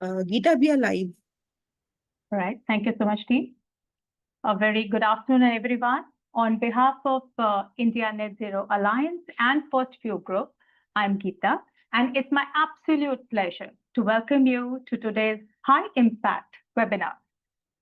Geeta, we are live. All right. Thank you so much, team. A very good afternoon, everyone. On behalf of India Net Zero Alliance and First Few Group, I'm Geeta, and it's my absolute pleasure to welcome you to today's high impact webinar,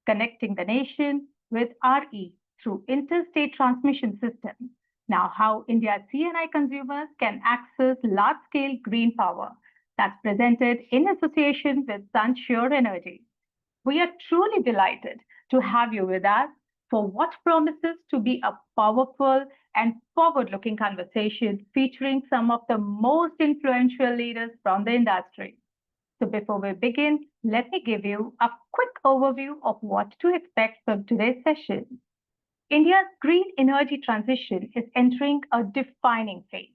Connecting the Nation with RE through Interstate Transmission Systems. Now, how India's CNI consumers can access large scale green power. That's presented in association with SunSure Energy. We are truly delighted to have you with us for what promises to be a powerful and forward looking conversation featuring some of the most influential leaders from the industry. So, before we begin, let me give you a quick overview of what to expect from today's session. India's green energy transition is entering a defining phase,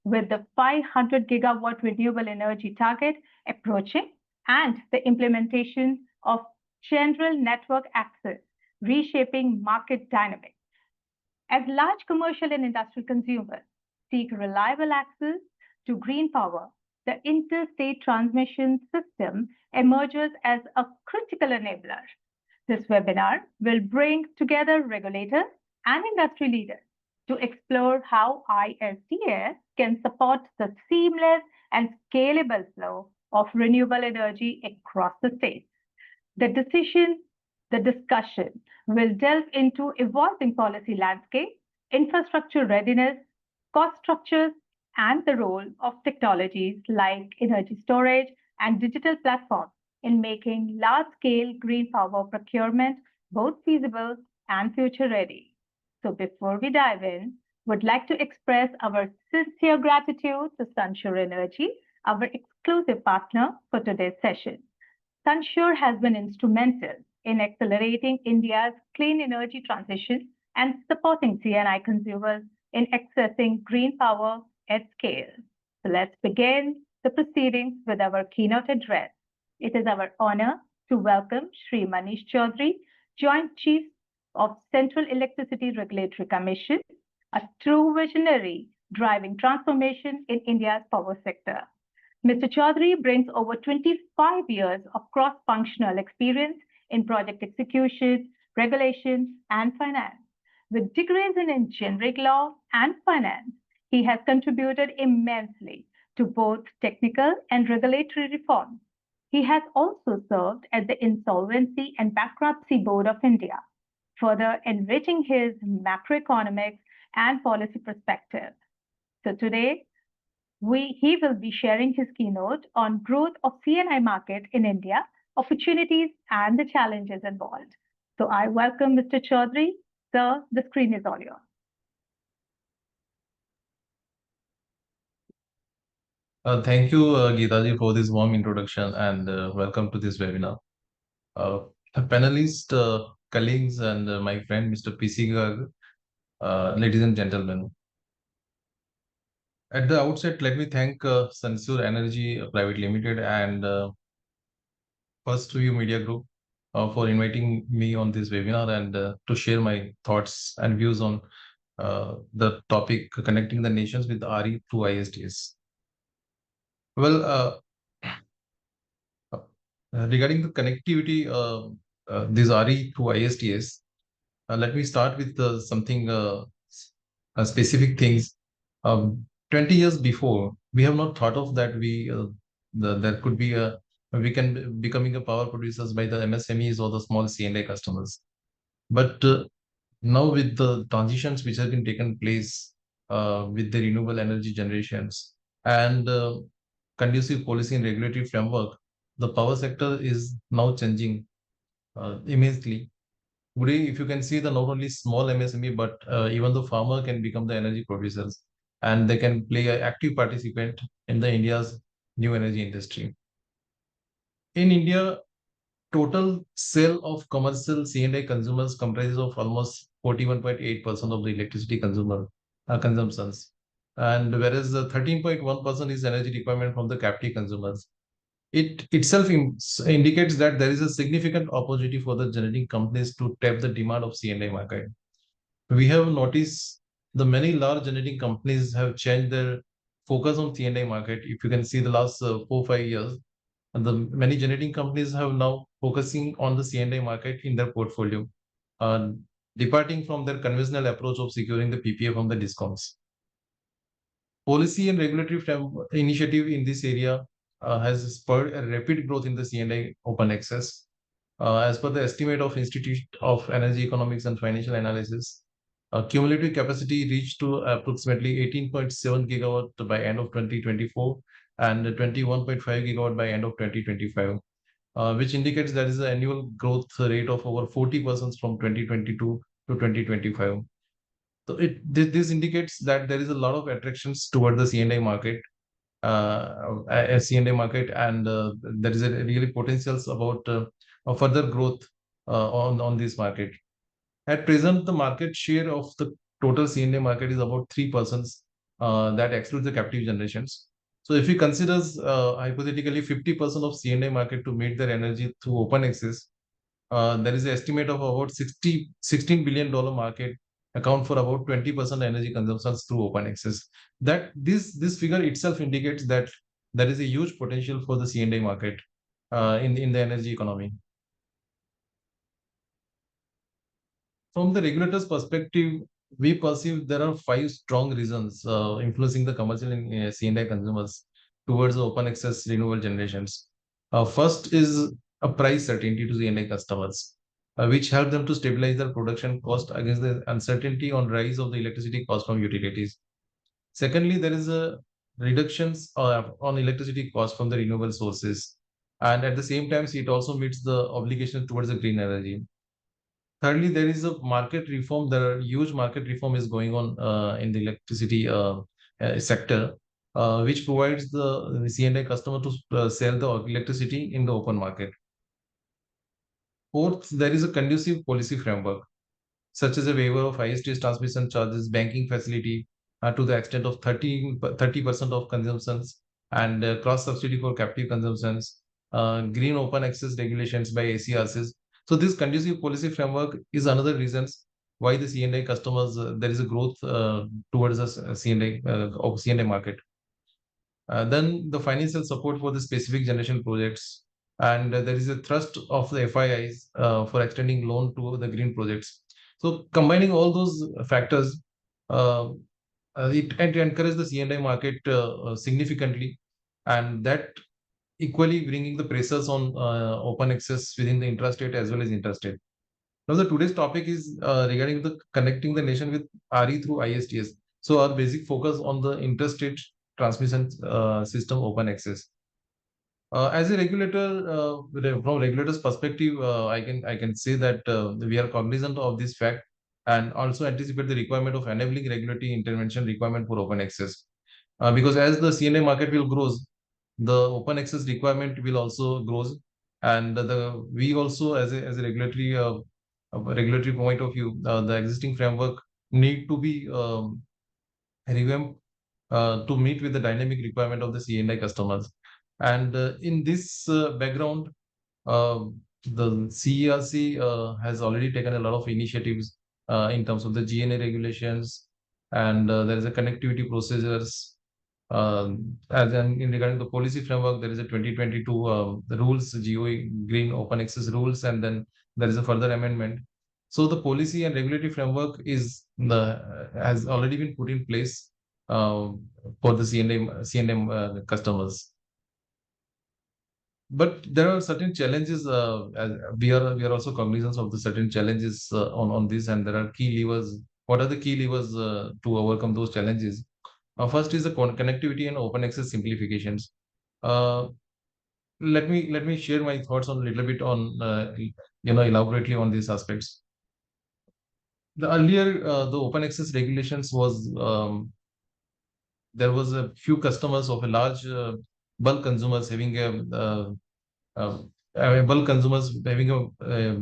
with the 500 gigawatt renewable energy target approaching and the implementation of general network access reshaping market dynamics. As large commercial and industrial consumers seek reliable access to green power, the interstate transmission system emerges as a critical enabler. This webinar will bring together regulators and industry leaders to explore how ISTS can support the seamless and scalable flow of renewable energy across the states. The discussion will delve into evolving policy landscape, infrastructure readiness, cost structures, and the role of technologies like energy storage and digital platforms in making large-scale green power procurement both feasible and future-ready. So before we dive in, would like to express our sincere gratitude to SunSure Energy, our exclusive partner for today's session. SunSure has been instrumental in accelerating India's clean energy transition and supporting CNI consumers in accessing green power at scale. So let's begin the proceedings with our keynote address. It is our honor to welcome Shri Manish Chaudhary, Joint Chief of Central Electricity Regulatory Commission, a true visionary driving transformation in India's power sector. Mr. Chaudhary brings over 25 years of cross-functional experience in project execution, regulation, and finance. With degrees in engineering law and finance, he has contributed immensely to both technical and regulatory reforms. He has also served at the Insolvency and Bankruptcy Board of India, further enriching his macroeconomics and policy perspective. So today, he will be sharing his keynote on growth of CNI market in India, opportunities and the challenges involved. So I welcome Mr. Chaudhary. Sir, the screen is all yours. Thank you, Geetaji, for this warm introduction and welcome to this webinar. Panelists, colleagues, and my friend, Mr. PC Garg, ladies and gentlemen. At the outset, let me thank SunSure Energy Private Limited and First View Media Group for inviting me on this webinar and to share my thoughts and views on the topic connecting the nations with RE through ISTS. Well, regarding the connectivity, this RE through ISTS, let me start with something specific things. 20 years before, we have not thought of that there could be we can becoming a power producers by the MSMEs or the small C&I customers. But now with the transitions which have been taken place with the renewable energy generations and conducive policy and regulatory framework, the power sector is now changing immensely. Today, if you can see the not only small MSME, but even the farmer can become the energy producers and they can play an active participant in the India's new energy industry. In India, total sale of commercial C&I consumers comprises of almost 41.8% of the electricity consumptions, and whereas the 13.1% is energy requirement from the captive consumers. It itself indicates that there is a significant opportunity for the generating companies to tap the demand of C&I market. We have noticed the many large generating companies have changed their focus on C&I market. If you can see the last 4-5 years, the many generating companies have now focusing on the C&I market in their portfolio, departing from their conventional approach of securing the PPA from the discoms. Policy and regulatory initiative in this area has spurred a rapid growth in the C&I open access. As per the estimate of Institute of Energy Economics and Financial Analysis, cumulative capacity reached to approximately 18.7 gigawatt by end of 2024 and 21.5 gigawatt by end of 2025, which indicates there is an annual growth rate of over 40% from 2022 to 2025. So this indicates that there is a lot of attractions toward the C&I market, C&I market, and there is a really potentials about further growth on this market. At present, the market share of the total C&I market is about 3%, that excludes the captive generations. So if we consider hypothetically 50% of C&I market to meet their energy through open access, there is an estimate of about $16 billion market account for about 20% energy consumption through open access. That this figure itself indicates that there is a huge potential for the C&I market in the energy economy. From the regulator's perspective, we perceive there are 5 strong reasons influencing the commercial and C&I consumers towards the open access renewable generations. First is a price certainty to C&I customers, which help them to stabilize their production cost against the uncertainty on rise of the electricity cost from utilities. Secondly, there is a reductions on electricity cost from the renewable sources, and at the same time, it also meets the obligation towards the green energy. Thirdly, there is a market reform. There are huge market reform is going on in the electricity sector, which provides the C&I customer to sell the electricity in the open market. Fourth, there is a conducive policy framework, such as a waiver of ISTS transmission charges, banking facility to the extent of 30% of consumptions, and cross subsidy for captive consumptions, green open access regulations by ACRCs. So this conducive policy framework is another reasons why the C&I customers, there is a growth towards the C&I market. Then the financial support for the specific generation projects, and there is a thrust of the FIIs for extending loan to the green projects. So combining all those factors, it encourages the C&I market significantly, and that equally bringing the pressures on open access within the intrastate as well as interstate. Now, the today's topic is regarding the connecting the nation with RE through ISTS. So our basic focus on the interstate transmission system open access. As a regulator, from regulator's perspective, I can say that we are cognizant of this fact and also anticipate the requirement of enabling regulatory intervention requirement for open access. Because as the C&I market will grows, the open access requirement will also grows, and we also as a regulatory point of view, the existing framework need to be revamped to meet with the dynamic requirement of the C&I customers. And in this background, the CERC has already taken a lot of initiatives in terms of the GNA regulations, and there is a connectivity procedures. As in regarding the policy framework, there is a 2022 the rules, GOE, Green Open Access rules, and then there is a further amendment. So the policy and regulatory framework has already been put in place for the C&M customers. But there are certain challenges. We are also cognizant of the certain challenges on this, and there are key levers. What are the key levers to overcome those challenges? First is the connectivity and open access simplifications. Let me share my thoughts on a little bit on elaborately on these aspects. The earlier the open access regulations was there was a few customers of a large bulk consumers having a bulk consumers having a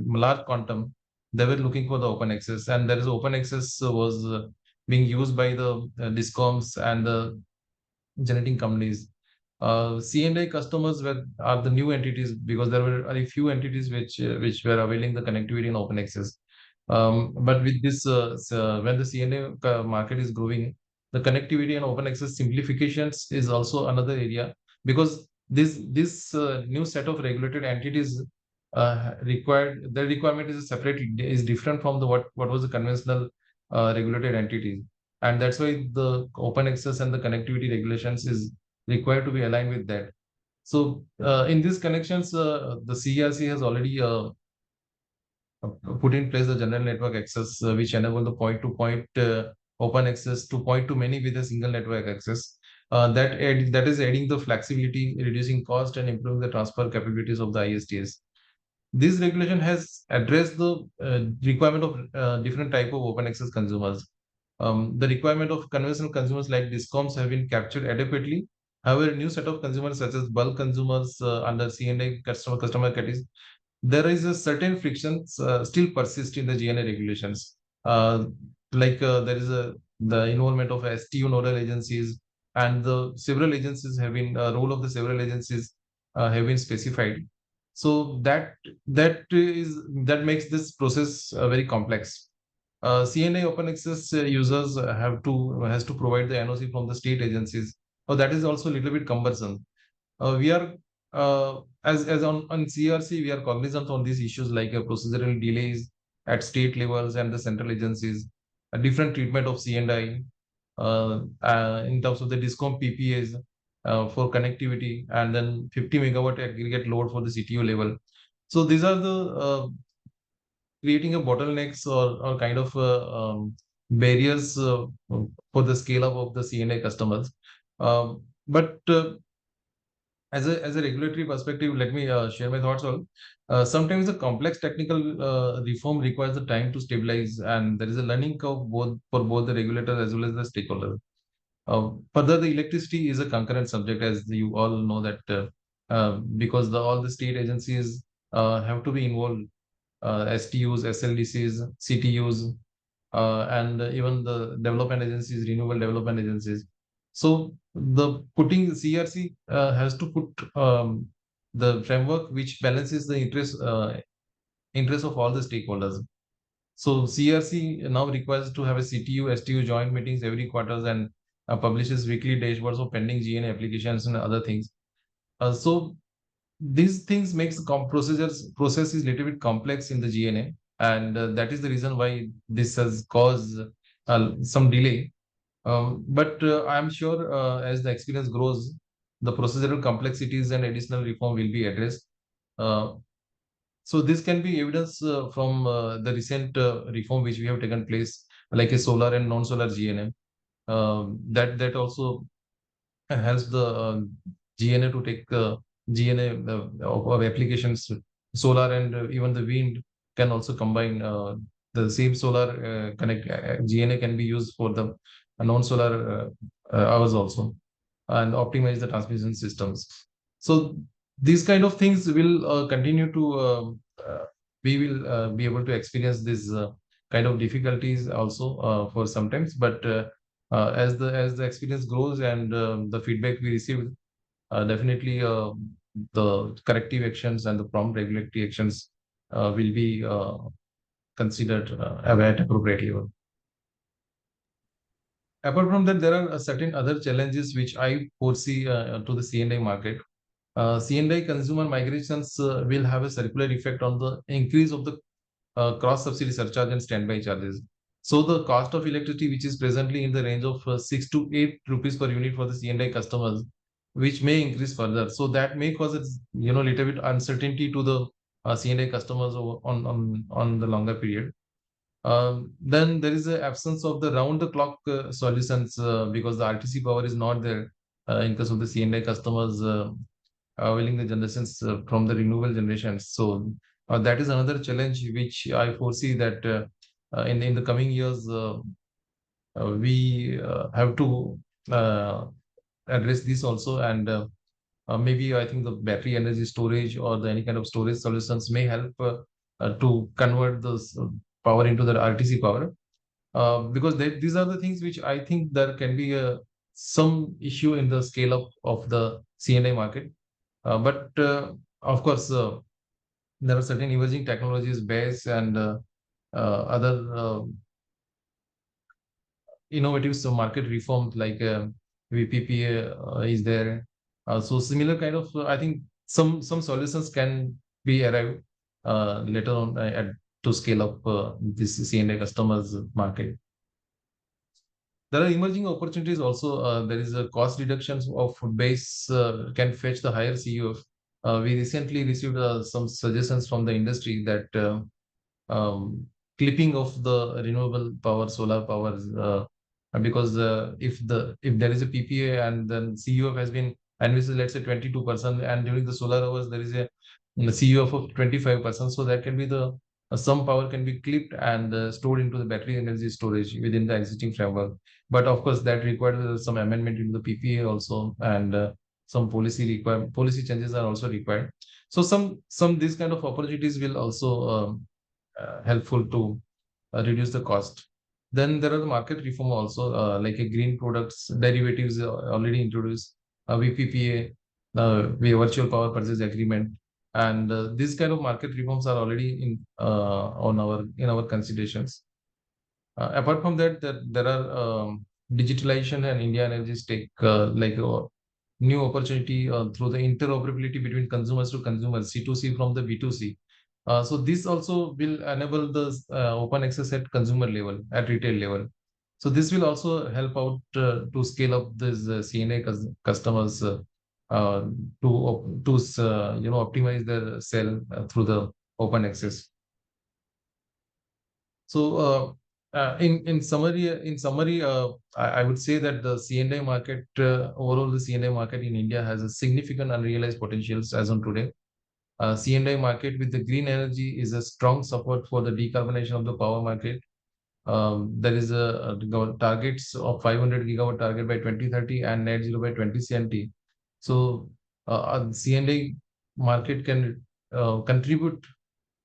large quantum. They were looking for the open access, and there is open access was being used by the discoms and the generating companies. C&I customers are the new entities because there were a few entities which were availing the connectivity and open access. But with this, when the C&I market is growing, the connectivity and open access simplifications is also another area, because This new set of regulated entities required, the requirement is separate, is different from the what was the conventional regulated entities, and that's why the open access and the connectivity regulations is required to be aligned with that. So in these connections, the CERC has already put in place the general network access, which enable the point-to-point open access to point-to-many with a single network access. That is adding the flexibility, reducing cost, and improving the transfer capabilities of the ISTS. This regulation has addressed the requirement of different type of open access consumers. The requirement of conventional consumers like discoms have been captured adequately. However, a new set of consumers such as bulk consumers under CNA customer categories, there is a certain frictions still persist in the GNA regulations. There is the involvement of STU nodal agencies, and the several agencies have been role of the several agencies have been specified. So that makes this process very complex. CNA open access users has to provide the NOC from the state agencies. So that is also a little bit cumbersome. We are as on CRC, we are cognizant on these issues like procedural delays at state levels and the central agencies, a different treatment of C&I in terms of the discom PPAs for connectivity, and then 50 megawatt aggregate load for the CTU level. So these are the creating a bottlenecks or kind of barriers for the scale up of the CNA customers. But as a regulatory perspective, let me share my thoughts on. Sometimes the complex technical reform requires the time to stabilize, and there is a learning curve both for both the regulator as well as the stakeholder. Further, the electricity is a concurrent subject, as you all know that because all the state agencies have to be involved, STUs, SLDCs, CTUs, and even the development agencies, renewable development agencies. So the putting CRC has to put the framework which balances the interest of all the stakeholders. So CRC now requires to have a CTU, STU joint meetings every quarters, and publishes weekly dashboards of pending GNA applications and other things. So these things makes the process is little bit complex in the GNA, and that is the reason why this has caused some delay. But I'm sure as the experience grows, the procedural complexities and additional reform will be addressed. Uh, so this can be evidence from the recent reform which we have taken place, like a solar and non-solar GNA. That also helps the GNA to take GNA of applications. Solar and even the wind can also combine. The same solar GNA can be used for the non-solar hours also, and optimize the transmission systems. So these kind of things will continue to we will be able to experience this kind of difficulties also for sometimes, but as the experience grows and the feedback we receive, definitely the corrective actions and the prompt regulatory actions will be considered at appropriate level. Apart from that, there are certain other challenges which I foresee to the C&I market. C&I consumer migrations will have a circular effect on the increase of the cross subsidy surcharge and standby charges. So the cost of electricity, which is presently in the range of 6 to 8 rupees per unit for the C&I customers, which may increase further. So that may cause little bit uncertainty to the C&I customers on the longer period. Then there is an absence of the round-the-clock solutions because the RTC power is not there in case of the C&I customers availing the generations from the renewable generations. So that is another challenge which I foresee that in the coming years we have to address this also, and maybe I think the battery energy storage or any kind of storage solutions may help to convert this power into the RTC power. Because these are the things which I think there can be some issue in the scale up of the CNI market. But of course, there are certain emerging technologies, BASE and other innovative market reforms like VPPA is there, So similar kind of, I think some solutions can be arrived later on to scale up this C&I customers market. There are emerging opportunities also. There is a cost reductions of food base can fetch the higher CUF. We recently received some suggestions from the industry that um, clipping of the renewable power, solar power, because if there is a PPA and then CUF has been envisaged, let's say 22%, and during the solar hours there is a CUF of 25%, so that can be the some power can be clipped and stored into the battery energy storage within the existing framework. But of course, that requires some amendment into the PPA also, and some policy changes are also required. So some these kind of opportunities will also helpful to reduce the cost. Then there are the market reform also, like a green products derivatives already introduced, VPPA, virtual power purchase agreement, and these kind of market reforms are already in our considerations. Apart from that, there are digitalization and India Energy stake, like new opportunity through the interoperability between consumers to consumers, C2C from the B2C. So this also will enable the open access at consumer level, at retail level. So this will also help out to scale up this CNA customers uh, to optimize their sale through the open access. So, in summary, I would say that the C&I market, overall, the C&I market in India has a significant unrealized potentials as on today. C&I market with the green energy is a strong support for the decarbonization of the power market. There is targets of 500 gigawatt target by 2030 and net zero by 2070. So, C&I market can contribute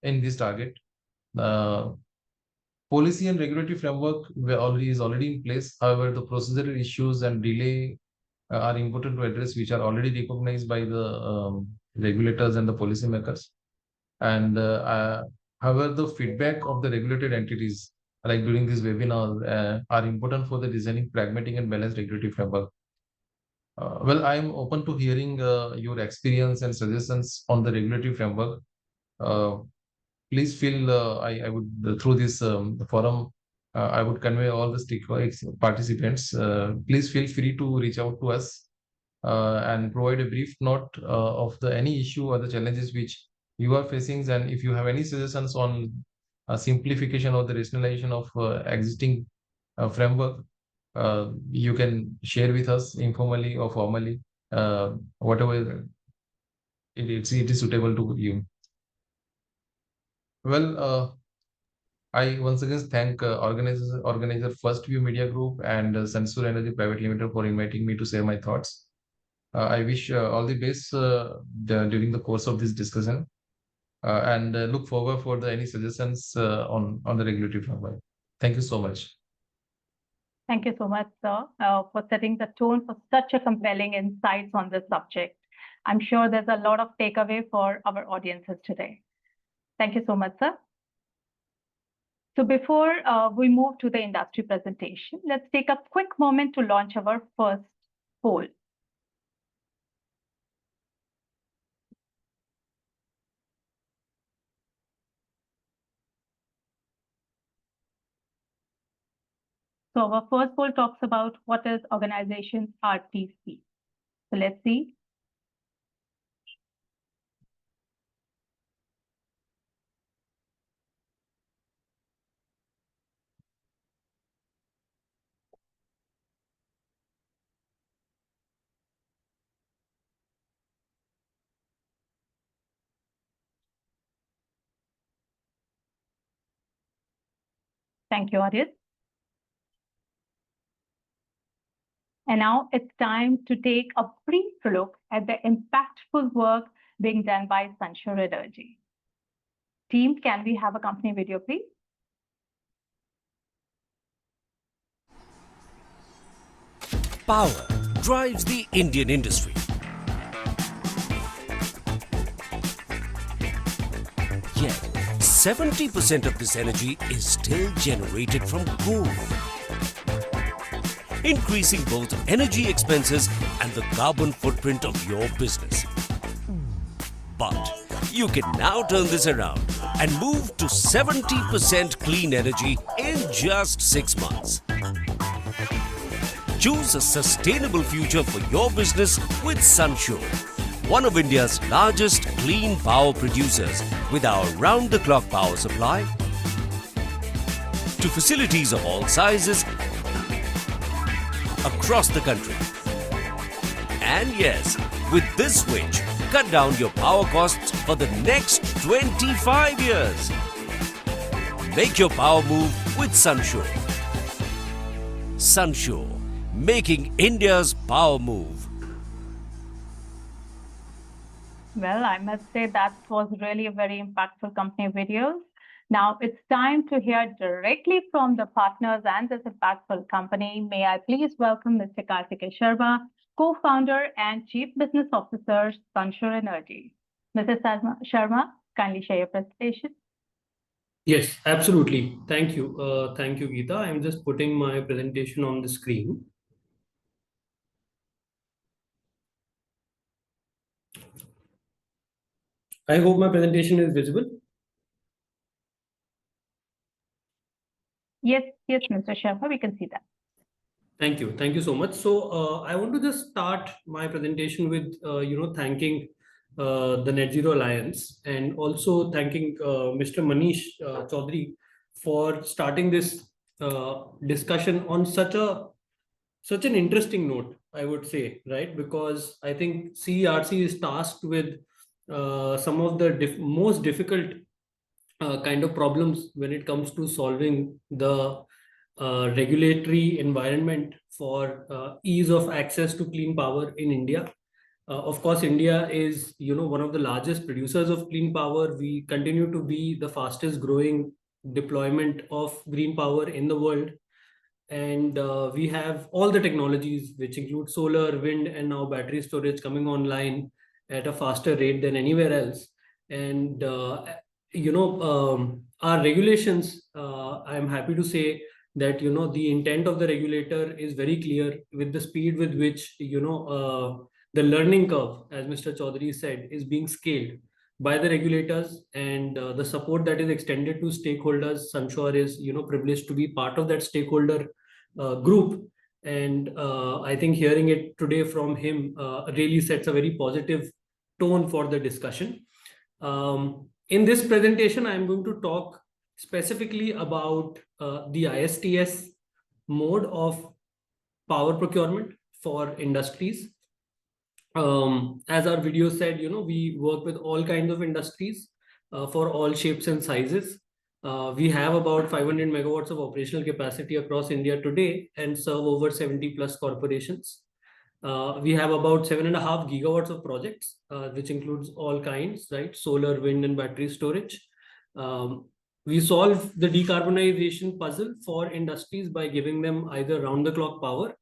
in this target. Uh, Policy and regulatory framework is already in place. However, the procedural issues and delay are important to address, which are already recognized by the regulators and the policymakers. And however, the feedback of the regulated entities, like during this webinar, are important for the designing pragmatic and balanced regulatory framework. Well, I am open to hearing your experience and suggestions on the regulatory framework. Uh, Please feel I would through this forum, I would convey all the participants. Please feel free to reach out to us and provide a brief note of the any issue or the challenges which you are facing, and if you have any suggestions on simplification or the rationalization of existing framework, you can share with us informally or formally, whatever it is suitable to you. Well, I once again thank organizer First View Media Group and Sensor Energy Private Limited for inviting me to share my thoughts. I wish all the best during the course of this discussion, and look forward for any suggestions on the regulatory framework. Thank you so much. Thank you so much, sir, for setting the tone for such a compelling insights on this subject. I'm sure there's a lot of takeaway for our audiences today. Thank you so much, sir. So before we move to the industry presentation, let's take a quick moment to launch our first poll. So our first poll talks about what is organization RTC. So let's see. Thank you, audience. And now it's time to take a brief look at the impactful work being done by Sunshore Energy. Team, can we have a company video, please? Power drives the Indian industry. Yet, 70% of this energy is still generated from coal. increasing both energy expenses and the carbon footprint of your business. But you can now turn this around and move to 70% clean energy in just 6 months. Choose a sustainable future for your business with Sunshore, one of India's largest clean power producers, with our round-the-clock power supply to facilities of all sizes across the country. And yes, with this switch, cut down your power costs for the next 25 years. Make your power move with Sunshore. Sunshore, making India's power move. Well, I must say that was really a very impactful company videos. Now it's time to hear directly from the partners and this impactful company. May I please welcome Mr. Karthikeya Sharma, co-founder and chief business officer, Sunshore Energy. Mr. Sharma, kindly share your presentation. Yes, absolutely. Thank you. Thank you, Geeta. I'm just putting my presentation on the screen. I hope my presentation is visible. Yes, Mr. Sharma, we can see that. Thank you. Thank you so much. So I want to just start my presentation with, thanking the Net Zero Alliance and also thanking Mr. Manish Chaudhary for starting this discussion on such an interesting note, I would say, right? Because I think CERC is tasked with some of the most difficult kind of problems when it comes to solving the regulatory environment for ease of access to clean power in India. Of course, India is, one of the largest producers of clean power. We continue to be the fastest growing deployment of green power in the world. And we have all the technologies, which include solar, wind, and now battery storage coming online at a faster rate than anywhere else. And, our regulations, I'm happy to say that, the intent of the regulator is very clear with the speed with which, the learning curve, as Mr. Chaudhary said, is being scaled by the regulators, and the support that is extended to stakeholders. Sunshore is, privileged to be part of that stakeholder group. And I think hearing it today from him really sets a very positive tone for the discussion. In this presentation, I'm going to talk specifically about the ISTS mode of power procurement for industries. As our video said, we work with all kinds of industries for all shapes and sizes. We have about 500 megawatts of operational capacity across India today and serve over 70 plus corporations. We have about 7.5 gigawatts of projects, which includes all kinds, right? Solar, wind, and battery storage. We solve the decarbonization puzzle for industries by giving them either round-the-clock power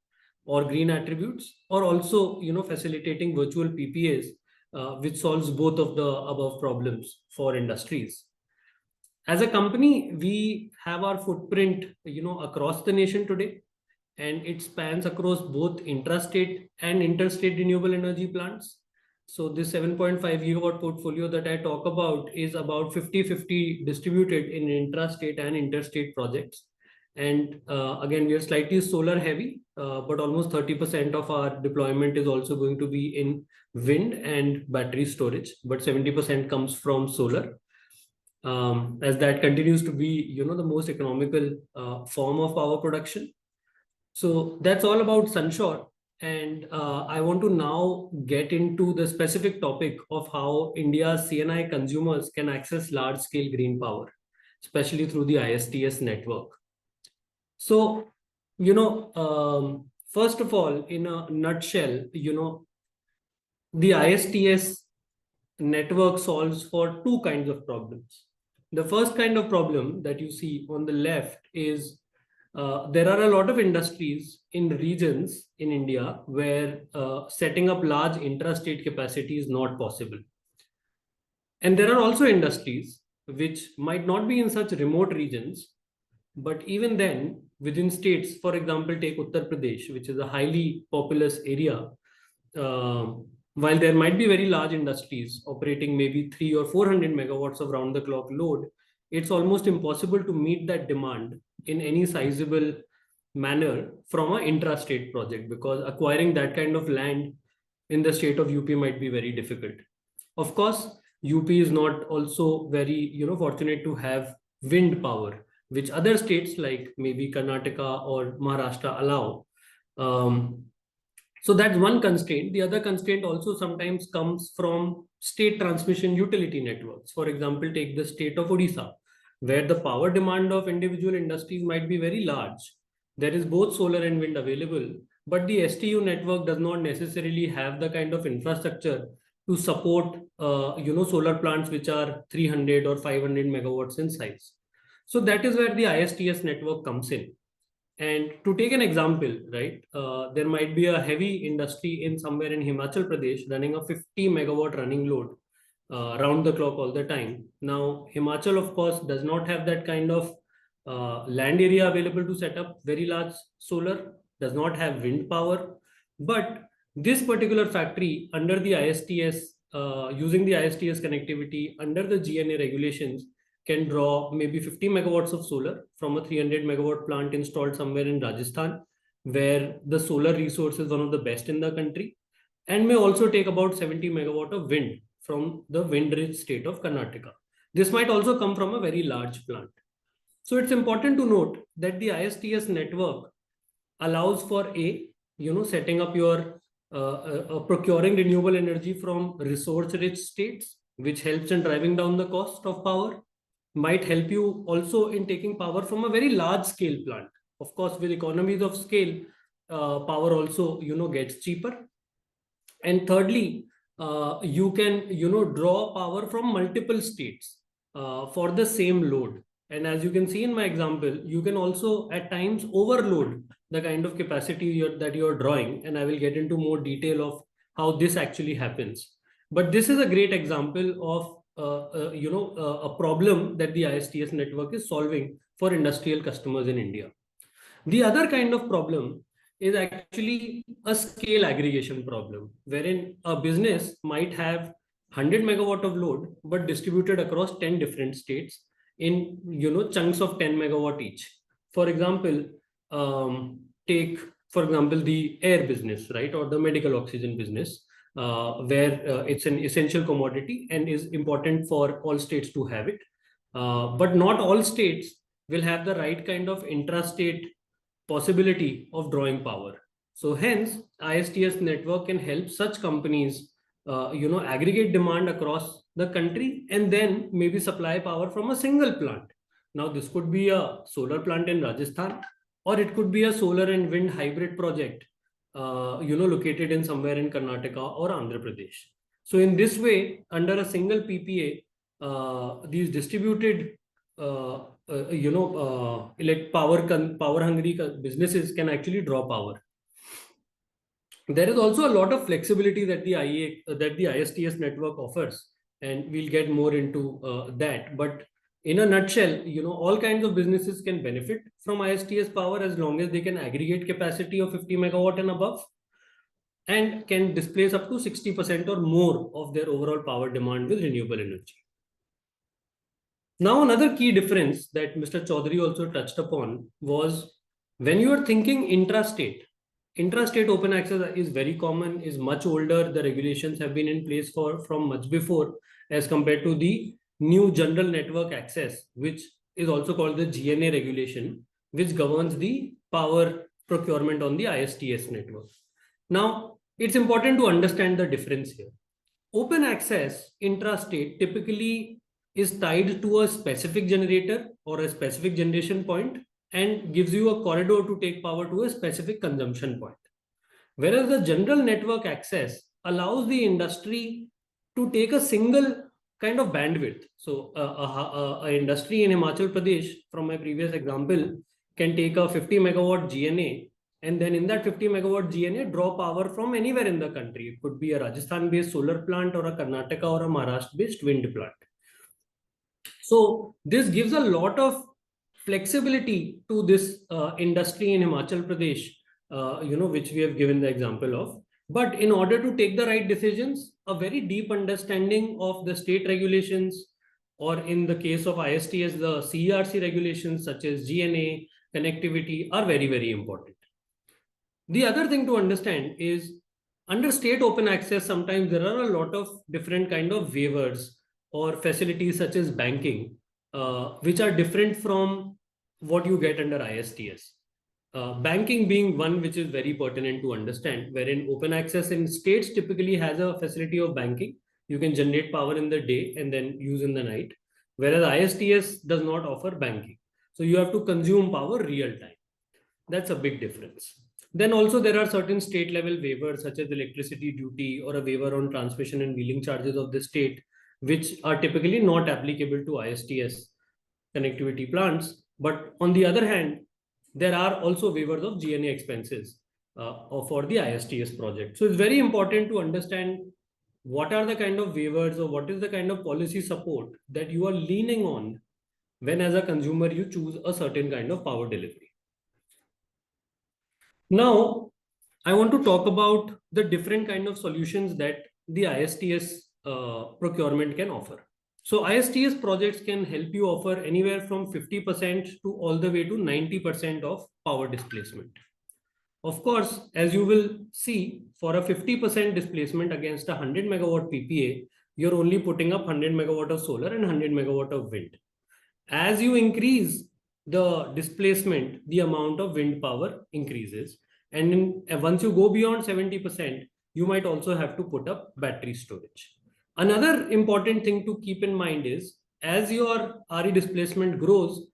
or green attributes, or also, facilitating virtual PPAs, which solves both of the above problems for industries. As a company, we have our footprint, across the nation today, and it spans across both intrastate and interstate renewable energy plants. So this 7.5 gigawatt portfolio that I talk about is about 50-50 distributed in intrastate and interstate projects. And again, we are slightly solar heavy, but almost 30% of our deployment is also going to be in wind and battery storage, but 70% comes from solar. As that continues to be, the most economical form of power production. So that's all about Sunshore. And I want to now get into the specific topic of how India's CNI consumers can access large-scale green power, especially through the ISTS network. So, first of all, in a nutshell, the ISTS network solves for two kinds of problems. The first kind of problem that you see on the left is there are a lot of industries in regions in India where setting up large intrastate capacity is not possible. And there are also industries which might not be in such remote regions, but even then within states. For example, take Uttar Pradesh, which is a highly populous area. While there might be very large industries operating maybe 300 or 400 megawatts of round the clock load, it's almost impossible to meet that demand in any sizable manner from an intra-state project, because acquiring that kind of land in the state of UP might be very difficult. Of course, UP is not also very fortunate to have wind power, which other states like maybe Karnataka or Maharashtra allow. So that's one constraint. The other constraint also sometimes comes from state transmission utility networks. For example, take the state of Odisha, where the power demand of individual industries might be very large. There is both solar and wind available, but the STU network does not necessarily have the kind of infrastructure to support solar plants which are 300 or 500 megawatts in size. So that is where the ISTS network comes in. And to take an example, right, there might be a heavy industry in somewhere in Himachal Pradesh running a 50 megawatt running load round the clock all the time. Now, Himachal, of course, does not have that kind of land area available to set up very large solar, does not have wind power. But this particular factory under the ISTS, using the ISTS connectivity under the GNA regulations, can draw maybe 50 megawatts of solar from a 300 megawatt plant installed somewhere in Rajasthan, where the solar resource is one of the best in the country, and may also take about 70 megawatt of wind from the wind-rich state of Karnataka. This might also come from a very large plant. So it's important to note that the ISTS network allows for setting up your procuring renewable energy from resource-rich states, which helps in driving down the cost of power. Might help you also in taking power from a very large scale plant. Of course, with economies of scale, power also gets cheaper. And thirdly, you can draw power from multiple states for the same load. And as you can see in my example, you can also at times overload the kind of capacity that you're drawing. And I will get into more detail of how this actually happens. But this is a great example of a problem that the ISTS network is solving for industrial customers in India. The other kind of problem is actually a scale aggregation problem, wherein a business might have 100 megawatt of load, but distributed across 10 different states in chunks of 10 megawatt each. For example, take for example the air business, right, or the medical oxygen business. Where it's an essential commodity and is important for all states to have it. But not all states will have the right kind of intrastate possibility of drawing power. So hence, ISTS network can help such companies, aggregate demand across the country and then maybe supply power from a single plant. Now, this could be a solar plant in Rajasthan, or it could be a solar and wind hybrid project located in somewhere in Karnataka or Andhra Pradesh. So in this way, under a single PPA, these distributed, power hungry businesses can actually draw power. There is also a lot of flexibility that the ISTS network offers, and we'll get more into that. But in a nutshell, all kinds of businesses can benefit from ISTS power as long as they can aggregate capacity of 50 megawatt and above, and can displace up to 60% or more of their overall power demand with renewable energy. Now, another key difference that Mr. Chaudhary also touched upon was when you are thinking intrastate open access is very common, is much older. The regulations have been in place from much before as compared to the new general network access, which is also called the GNA regulation, which governs the power procurement on the ISTS network. Now, it's important to understand the difference here. Open access intrastate typically is tied to a specific generator or a specific generation point and gives you a corridor to take power to a specific consumption point. Whereas the general network access allows the industry to take a single kind of bandwidth. So an industry in Himachal Pradesh, from my previous example, can take a 50 megawatt GNA, and then in that 50 megawatt GNA draw power from anywhere in the country. It could be a Rajasthan-based solar plant or a Karnataka or a Maharashtra-based wind plant. So this gives a lot of flexibility to this industry in Himachal Pradesh, which we have given the example of. But in order to take the right decisions, a very deep understanding of the state regulations, or in the case of ISTS, the CERC regulations such as GNA, connectivity are very, very important. The other thing to understand is under state open access, sometimes there are a lot of different kind of waivers or facilities such as banking, which are different from what you get under ISTS. Banking being one which is very pertinent to understand, wherein open access in states typically has a facility of banking. You can generate power in the day and then use in the night, whereas ISTS does not offer banking. So you have to consume power real time. That's a big difference. Then also there are certain state level waivers such as electricity duty or a waiver on transmission and wheeling charges of the state, which are typically not applicable to ISTS connectivity plants. But on the other hand, there are also waivers of GNA expenses for the ISTS project. So it's very important to understand what are the kind of waivers or what is the kind of policy support that you are leaning on when as a consumer you choose a certain kind of power delivery. Now, I want to talk about the different kind of solutions that the ISTS procurement can offer. So ISTS projects can help you offer anywhere from 50% to all the way to 90% of power displacement. Of course, as you will see, for a 50% displacement against a 100 megawatt PPA, you're only putting up 100 megawatt of solar and 100 megawatt of wind. As you increase the displacement, the amount of wind power increases. And once you go beyond 70%, you might also have to put up battery storage. Another important thing to keep in mind is as your RE displacement grows,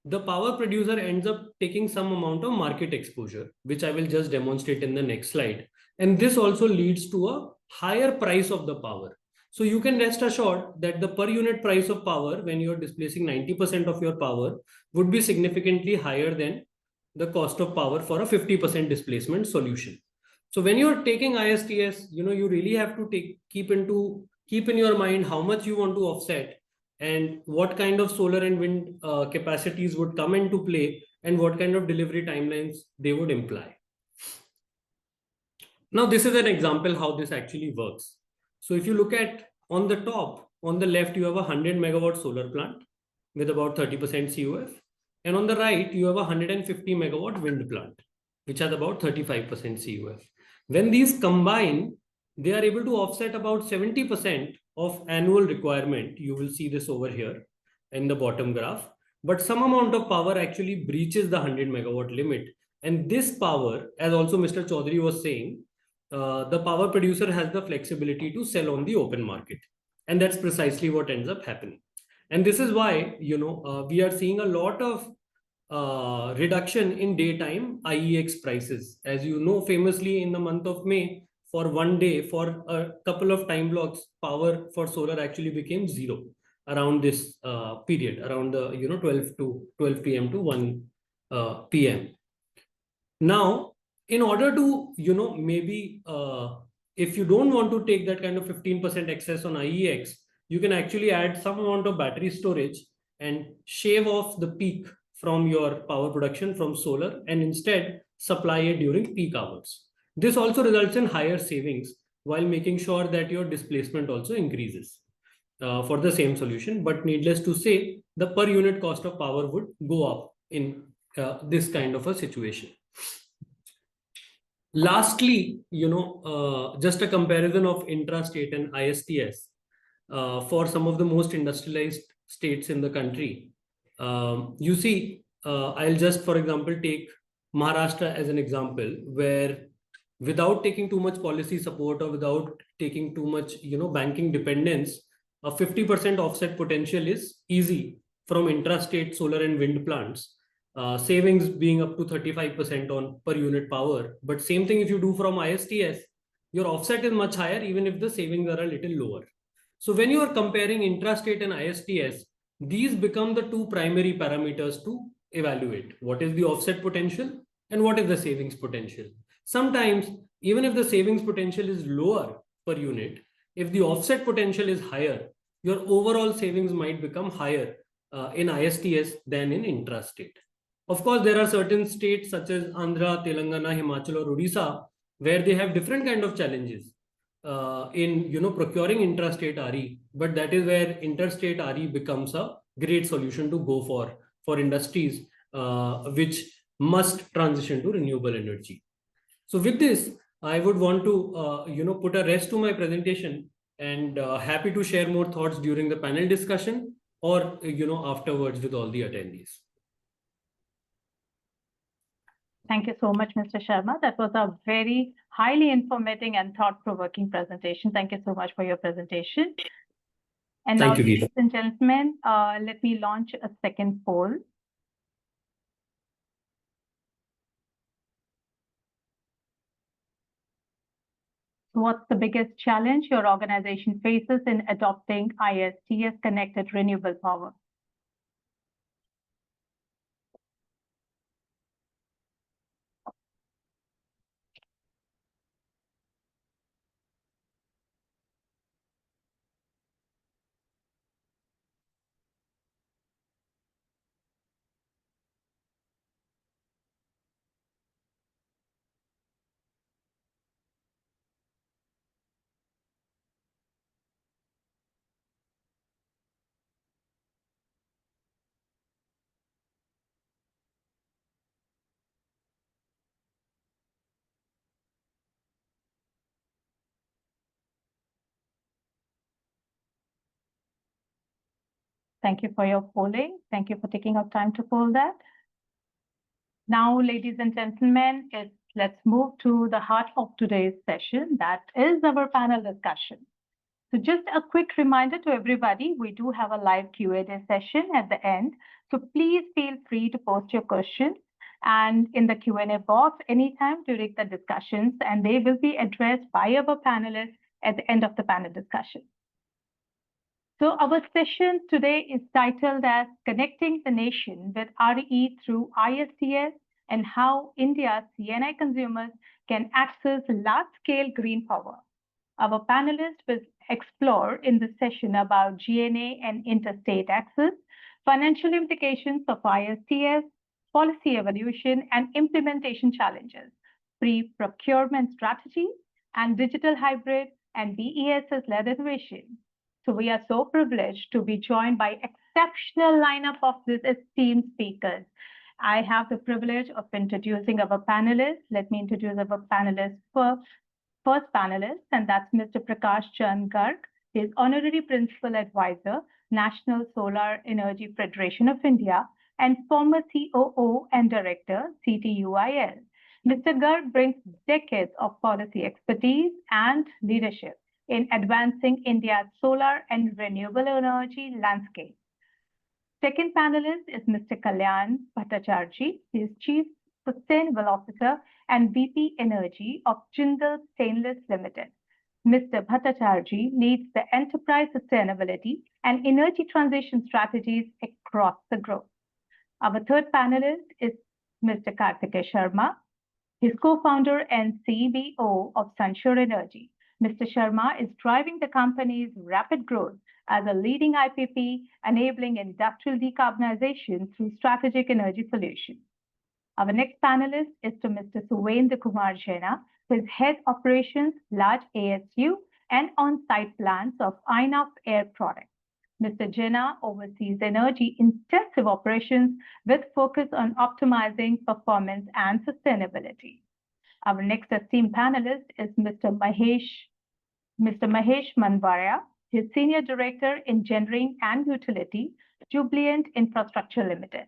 the power producer ends up taking some amount of market exposure, which I will just demonstrate in the next slide. And this also leads to a higher price of the power. So you can rest assured that the per unit price of power when you're displacing 90% of your power would be significantly higher than the cost of power for a 50% displacement solution. So when you're taking ISTS, you really have to keep in your mind how much you want to offset and what kind of solar and wind capacities would come into play and what kind of delivery timelines they would imply. Now, this is an example how this actually works. So if you look at on the top, on the left, you have a 100 megawatt solar plant with about 30% CUF. And on the right, you have a 150 megawatt wind plant, which has about 35% CUF. When these combine, they are able to offset about 70% of annual requirement. You will see this over here in the bottom graph. But some amount of power actually breaches the 100 megawatt limit. And this power, as also Mr. Chaudhary was saying, the power producer has the flexibility to sell on the open market. And that's precisely what ends up happening. And this is why, we are seeing a lot of reduction in daytime IEX prices. As you know, famously in the month of May, for one day, for a couple of time blocks, power for solar actually became zero around this period, around the 12 p.m. to 1 p.m. Now, in order to, maybe if you don't want to take that kind of 15% excess on IEX, you can actually add some amount of battery storage and shave off the peak from your power production from solar and instead supply it during peak hours. This also results in higher savings while making sure that your displacement also increases for the same solution. But needless to say, the per unit cost of power would go up in this kind of a situation. Lastly, just a comparison of intrastate and ISTS for some of the most industrialized states in the country. You see, I'll just, for example, take Maharashtra as an example, where without taking too much policy support or without taking too much, banking dependence, a 50% offset potential is easy from intrastate solar and wind plants. Savings being up to 35% on per unit power. But same thing if you do from ISTS, your offset is much higher even if the savings are a little lower. So when you are comparing intrastate and ISTS, these become the two primary parameters to evaluate. What is the offset potential and what is the savings potential? Sometimes, even if the savings potential is lower per unit, if the offset potential is higher, your overall savings might become higher in ISTS than in intrastate. Of course, there are certain states such as Andhra, Telangana, Himachal, or Odisha, where they have different kind of challenges in procuring intrastate RE, but that is where interstate RE becomes a great solution to go for industries which must transition to renewable energy. So with this, I would want to put a rest to my presentation, and happy to share more thoughts during the panel discussion or afterwards with all the attendees. Thank you so much, Mr. Sharma. That was a very highly informative and thought-provoking presentation. Thank you so much for your presentation. And now, ladies and gentlemen, let me launch a second poll. What's the biggest challenge your organization faces in adopting ISTS connected renewable power? Thank you for your polling. Thank you for taking out time to poll that. Now, ladies and gentlemen, let's move to the heart of today's session. That is our panel discussion. So just a quick reminder to everybody, we do have a live Q&A session at the end. So please feel free to post your questions and in the Q&A box anytime during the discussions, and they will be addressed by our panelists at the end of the panel discussion. So our session today is titled as Connecting the Nation with RE through ISTS and How India's C&I consumers can access large-scale green power. Our panelists will explore in this session about GNA and interstate access, financial implications of ISTS, policy evolution and implementation challenges, pre-procurement strategies, and digital hybrid and BESS-led innovation. So we are so privileged to be joined by exceptional lineup of these esteemed speakers. I have the privilege of introducing our panelists. Let me introduce our panelists first panelist, and that's Mr. Prakash Chand Garg. He is Honorary Principal Advisor, National Solar Energy Federation of India, and former COO and Director, CTUIL. Mr. Garg brings decades of policy expertise and leadership in advancing India's solar and renewable energy landscape. Second panelist is Mr. Kalyan Bhattacharjee. He is Chief Sustainable Officer and VP Energy of Jindal Stainless Limited. Mr. Bhattacharjee leads the enterprise sustainability and energy transition strategies across the group. Our third panelist is Mr. Karthikeya Sharma. He is co-founder and CEO of Sunshore Energy. Mr. Sharma is driving the company's rapid growth as a leading IPP, enabling industrial decarbonization through strategic energy solutions. Our next panelist is to Mr. Suvendra Kumar Jaina, who is Head Operations, Large ASU, and On-Site Plans of INOX Air Products. Mr. Jaina oversees energy-intensive operations with focus on optimizing performance and sustainability. Our next esteemed panelist is Mr. Mahesh Manvaria. He is Senior Director, Engineering and Utility, Jubilant Infrastructure Limited.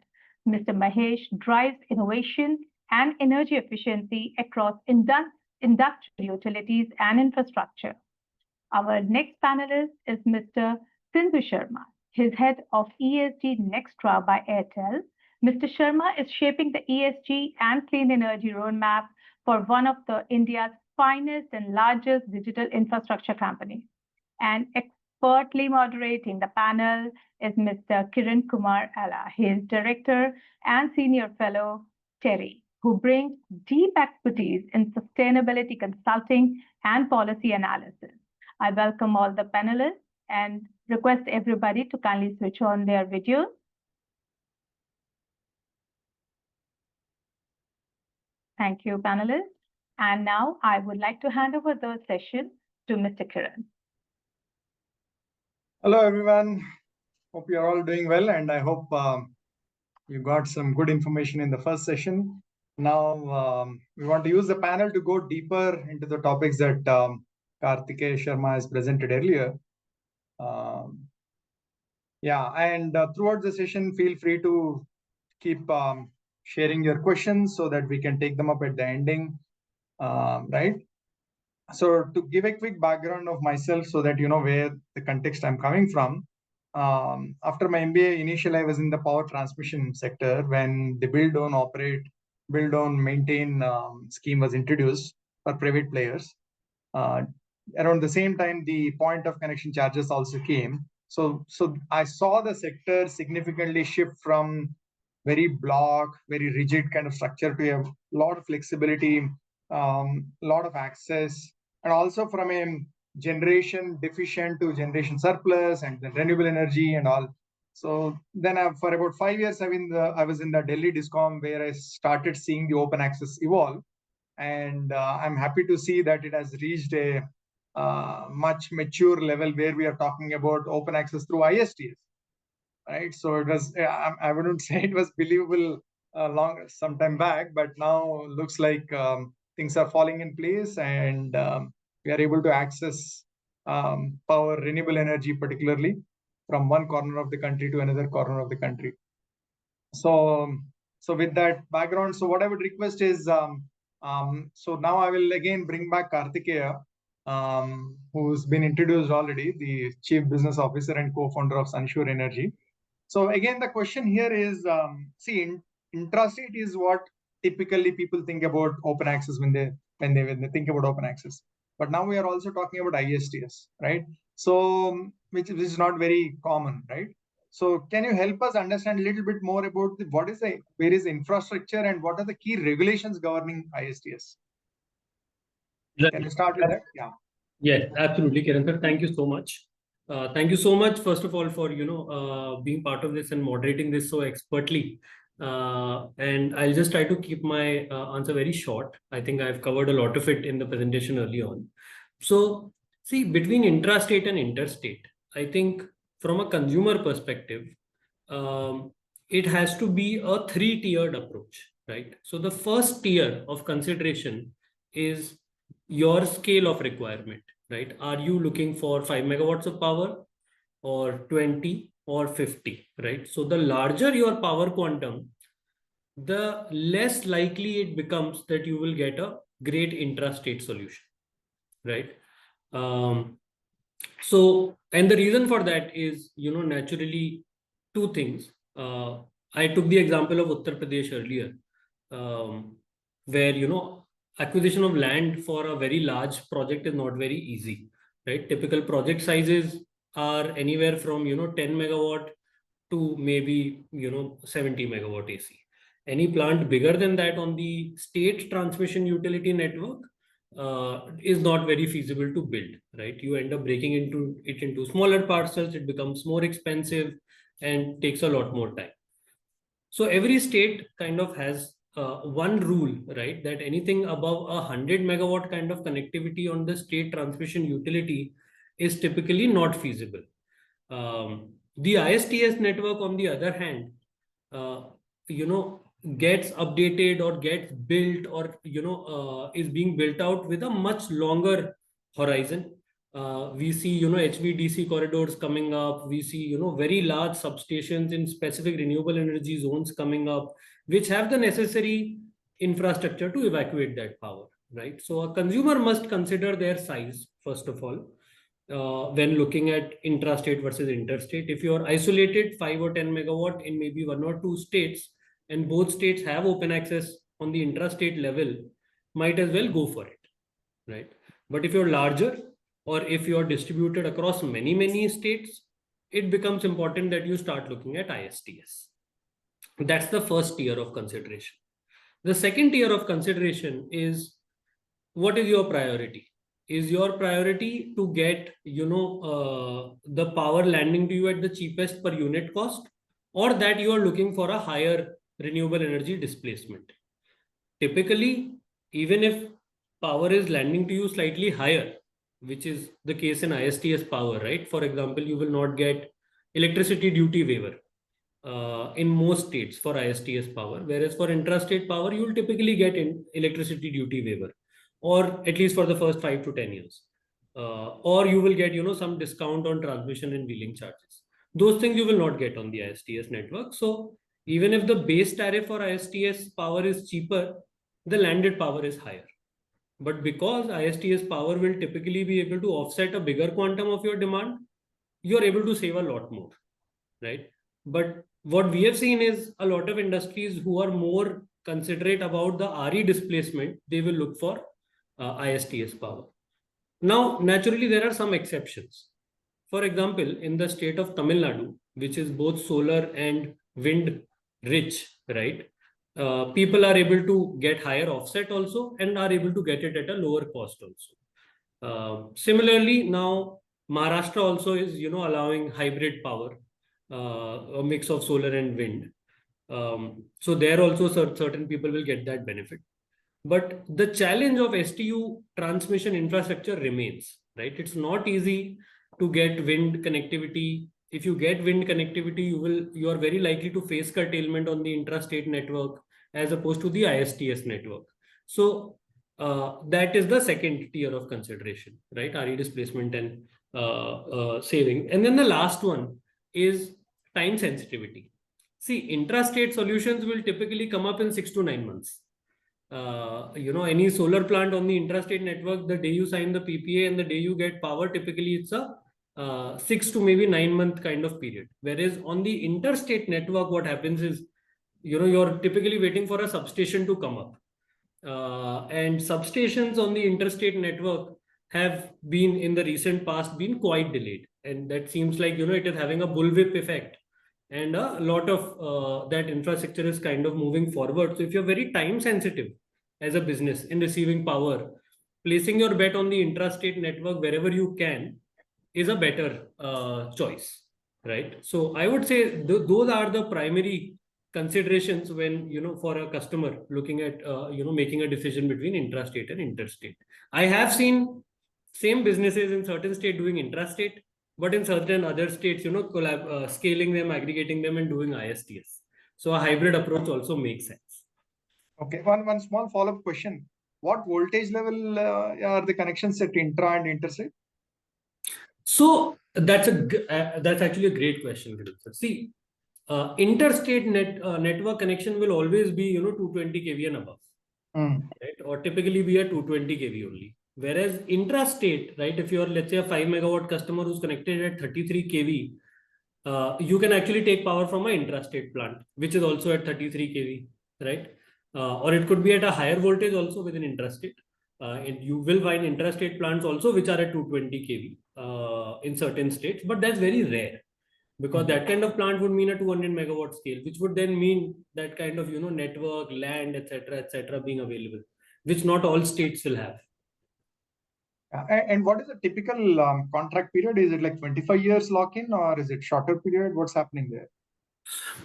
Mr. Mahesh drives innovation and energy efficiency across industrial utilities and infrastructure. Our next panelist is Mr. Sindhu Sharma. He is Head of ESG Nextra by Airtel. Mr. Sharma is shaping the ESG and clean energy roadmap for one of India's finest and largest digital infrastructure companies. And expertly moderating the panel is Mr. Kiran Kumar Alla. He is Director and Senior Fellow, TERI, who brings deep expertise in sustainability consulting and policy analysis. I welcome all the panelists and request everybody to kindly switch on their videos Thank you, panelists. And now I would like to hand over the session to Mr. Kiran. Hello, everyone. Hope you're all doing well, and I hope you got some good information in the first session. Now, we want to use the panel to go deeper into the topics that Karthikeya Sharma has presented earlier. Yeah, and throughout the session, feel free to keep sharing your questions so that we can take them up at the ending, right? So to give a quick background of myself so that you know where the context I'm coming from. After my MBA, initially I was in the power transmission sector when the build, own, operate, build, own, maintain scheme was introduced for private players. Around the same time, the point of connection charges also came. So I saw the sector significantly shift from very block, very rigid kind of structure to a lot of flexibility, lot of access, and also from a generation deficient to generation surplus and the renewable energy and all. So then for about 5 years, I was in the Delhi Discom where I started seeing the open access evolve. And I'm happy to see that it has reached a much mature level where we are talking about open access through ISTS, right? So it was, I wouldn't say it was believable some time back, but now looks like things are falling in place and we are able to access power, renewable energy, particularly from one corner of the country to another corner of the country. So with that background, so what I would request is, so now I will again bring back Karthikeya, who's been introduced already, the Chief Business Officer and co-founder of Sunsure Energy. So again, the question here is, see, intrastate is what typically people think about open access when they think about open access. But now we are also talking about ISTS, right? So which is not very common, right? So can you help us understand a little bit more about where is infrastructure and what are the key regulations governing ISTS? Can you start with that? Yeah. Yes, absolutely, Kiran sir. Thank you so much. Thank you so much, first of all, for being part of this and moderating this so expertly. And I'll just try to keep my answer very short. I think I've covered a lot of it in the presentation early on. So, see, between intrastate and interstate, I think from a consumer perspective, it has to be a three-tiered approach, right? So the first tier of consideration is your scale of requirement, right? Are you looking for 5 megawatts of power or 20 or 50, right? So the larger your power quantum, the less likely it becomes that you will get a great intrastate solution, right? So, and the reason for that is, naturally two things. I took the example of Uttar Pradesh earlier, where, acquisition of land for a very large project is not very easy, right? Typical project sizes are anywhere from, 10 megawatt to maybe, 70 megawatt AC. Any plant bigger than that on the state transmission utility network is not very feasible to build, right? You end up breaking it into smaller parcels, it becomes more expensive and takes a lot more time. So every state kind of has one rule, right? That anything above 100 megawatt kind of connectivity on the state transmission utility is typically not feasible. The ISTS network, on the other hand, gets updated or gets built or, is being built out with a much longer horizon. We see, HVDC corridors coming up. We see, very large substations in specific renewable energy zones coming up, which have the necessary infrastructure to evacuate that power, right? So a consumer must consider their size, first of all, when looking at intrastate versus interstate. If you're isolated 5 or 10 megawatt in maybe 1 or 2 states, and both states have open access on the intrastate level, might as well go for it, right? But if you're larger, or if you're distributed across many states, it becomes important that you start looking at ISTS. That's the first tier of consideration. The second tier of consideration is, what is your priority? Is your priority to get, the power landing to you at the cheapest per unit cost, or that you are looking for a higher renewable energy displacement? typically, even if power is landing to you slightly higher, which is the case in ISTS power, right? For example, you will not get electricity duty waiver in most states for ISTS power, whereas for intrastate power, you will typically get in electricity duty waiver, or at least for the first 5 to 10 years. Or you will get, some discount on transmission and wheeling charges. Those things you will not get on the ISTS network. So even if the base tariff for ISTS power is cheaper, the landed power is higher. But because ISTS power will typically be able to offset a bigger quantum of your demand, you're able to save a lot more, right? But what we have seen is a lot of industries who are more considerate about the RE displacement, they will look for ISTS power. Now, naturally, there are some exceptions. For example, in the state of Tamil Nadu, which is both solar and wind rich, right? People are able to get higher offset also and are able to get it at a lower cost also. Similarly, now Maharashtra also is, allowing hybrid power, a mix of solar and wind. So there also certain people will get that benefit. But the challenge of STU transmission infrastructure remains, right? It's not easy to get wind connectivity. If you get wind connectivity, you are very likely to face curtailment on the intrastate network as opposed to the ISTS network. So that is the second tier of consideration, right? RE displacement and saving. And then the last one is time sensitivity. See, intrastate solutions will typically come up in 6 to 9 months. Any solar plant on the intrastate network, the day you sign the PPA and the day you get power, typically it's a 6 to maybe 9 month kind of period. Whereas on the interstate network, what happens is, you're typically waiting for a substation to come up. And substations on the interstate network have been in the recent past been quite delayed. And that seems like, it is having a bullwhip effect. And a lot of that infrastructure is kind of moving forward. So if you're very time sensitive as a business in receiving power, placing your bet on the intrastate network wherever you can is a better choice, right? So I would say those are the primary considerations when, for a customer looking at, making a decision between intrastate and interstate. I have seen same businesses in certain state doing intrastate, but in certain other states, scaling them, aggregating them, and doing ISTS. So a hybrid approach also makes sense. Okay, one small follow-up question. What voltage level are the connections at intra and interstate? So that's actually a great question. See, interstate network connection will always be 220 kV and above, right? Or typically be a 220 kV only. Whereas intrastate, right, if you're, let's say, a 5 megawatt customer who's connected at 33 kV, you can actually take power from an intrastate plant, which is also at 33 kV, right? Or it could be at a higher voltage also within intrastate. And you will find intrastate plants also which are at 220 kV in certain states, but that's very rare. Because that kind of plant would mean a 200 megawatt scale, which would then mean that kind of, network, land, etc., being available, which not all states will have. And what is the typical contract period? Is it like 25 years lock-in or is it shorter period? What's happening there?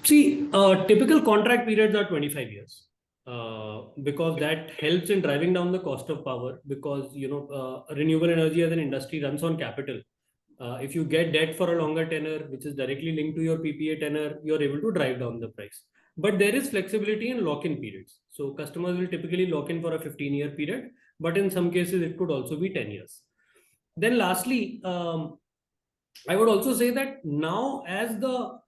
See, typical contract periods are 25 years. Because that helps in driving down the cost of power, because, renewable energy as an industry runs on capital. If you get debt for a longer tenor, which is directly linked to your PPA tenor, you're able to drive down the price. But there is flexibility in lock-in periods. So customers will typically lock in for a 15-year period, but in some cases it could also be 10 years. Then lastly, I would also say that now as the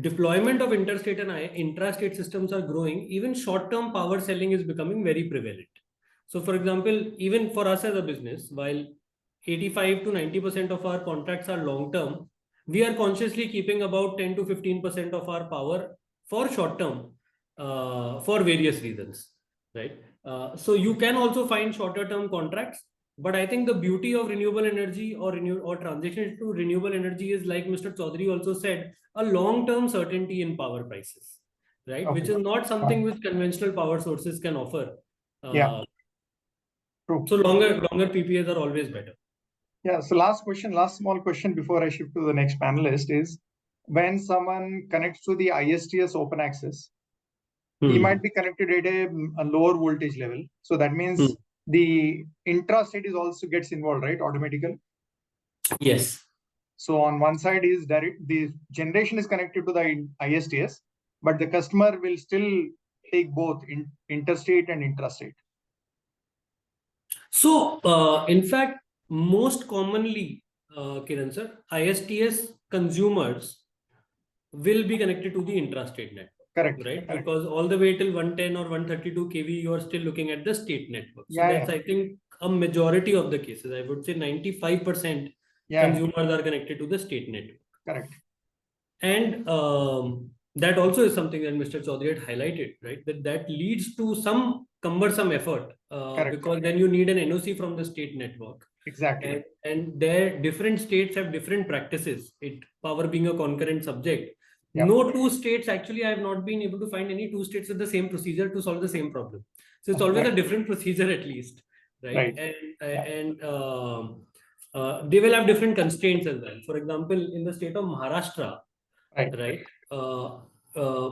deployment of interstate and intrastate systems are growing, even short-term power selling is becoming very prevalent. So for example, even for us as a business, while 85 to 90% of our contracts are long-term, we are consciously keeping about 10 to 15% of our power for short-term for various reasons, right? So you can also find shorter-term contracts, but I think the beauty of renewable energy or transition to renewable energy is, like Mr. Chaudhary also said, a long-term certainty in power prices, right? Okay. Which is not something which conventional power sources can offer. Yeah. True. So longer PPAs are always better. Yeah. So last small question before I shift to the next panelist is, when someone connects to the ISTS open access, he might be connected at a lower voltage level. So that means the intrastate is also gets involved, right? Automatically. Yes. So on one side is direct, the generation is connected to the ISTS, but the customer will still take both interstate and intrastate. So, in fact, most commonly, Kiran sir, ISTS consumers will be connected to the intrastate network. Correct. Right? Correct. Because all the way till 110 or 132 kV, you are still looking at the state network. So Yeah, that's, I think, a majority of the cases. I would say 95% consumers are connected to the state network. Correct. And that also is something that Mr. Chaudhary had highlighted, right? That leads to some cumbersome effort because then you need an NOC from the state network. Exactly. And their different states have different practices, power being a concurrent subject. Yep. No two states, actually, I have not been able to find any two states with the same procedure to solve the same problem. So it's always a different procedure at least, right? And they will have different constraints as well. For example, in the state of Maharashtra, right?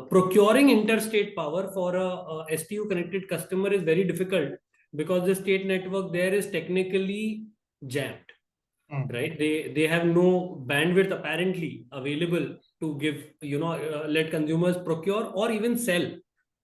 Procuring interstate power for a STU connected customer is very difficult because the state network there is technically jammed. Right? They have no bandwidth apparently available to give, let consumers procure or even sell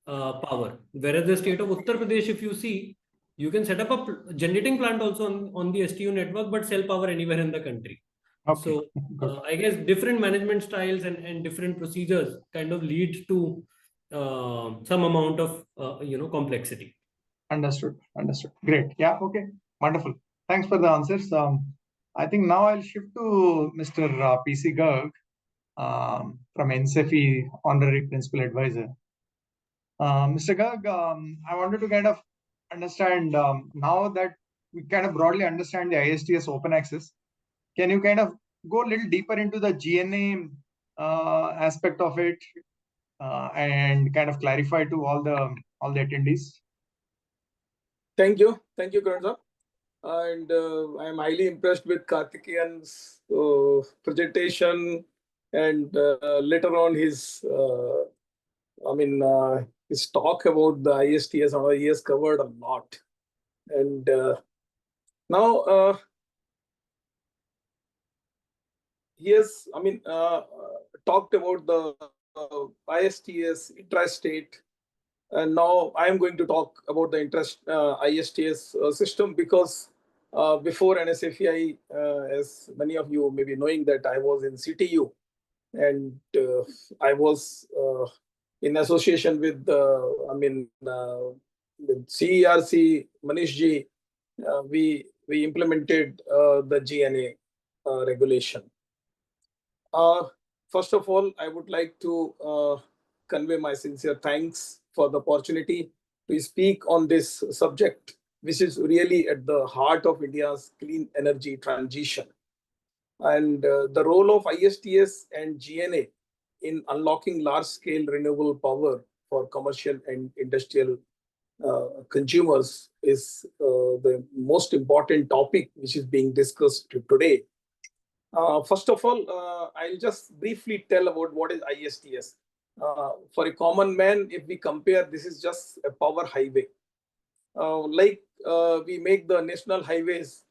power. Whereas the state of Uttar Pradesh, if you see, you can set up a generating plant also on the STU network, but sell power anywhere in the country. Okay. So I guess different management styles and different procedures kind of lead to some amount of complexity. Understood. Understood. Great. Yeah. Okay. Wonderful. Thanks for the answers. I think now I'll shift to Mr. PC Garg from NCEFI Honorary Principal Advisor. Mr. Garg, I wanted to kind of understand now that we kind of broadly understand the ISTS open access. Can you kind of go a little deeper into the GNA aspect of it and kind of clarify to all the attendees? Thank you, Karan sir. And I am highly impressed with Karthikeyan's presentation and later on his, his talk about the ISTS. He has covered a lot. And now he has, talked about the ISTS intrastate. And now I am going to talk about the ISTS system because before NSFEI, as many of you may be knowing, that I was in CTU and I was in association with CERC, Manish ji. We implemented the GNA regulation. First of all, I would like to convey my sincere thanks for the opportunity to speak on this subject, which is really at the heart of India's clean energy transition. And the role of ISTS and GNA in unlocking large-scale renewable power for commercial and industrial consumers is the most important topic which is being discussed today. First of all, I'll just briefly tell about what is ISTS. For a common man, if we compare, this is just a power highway. We make the national highways,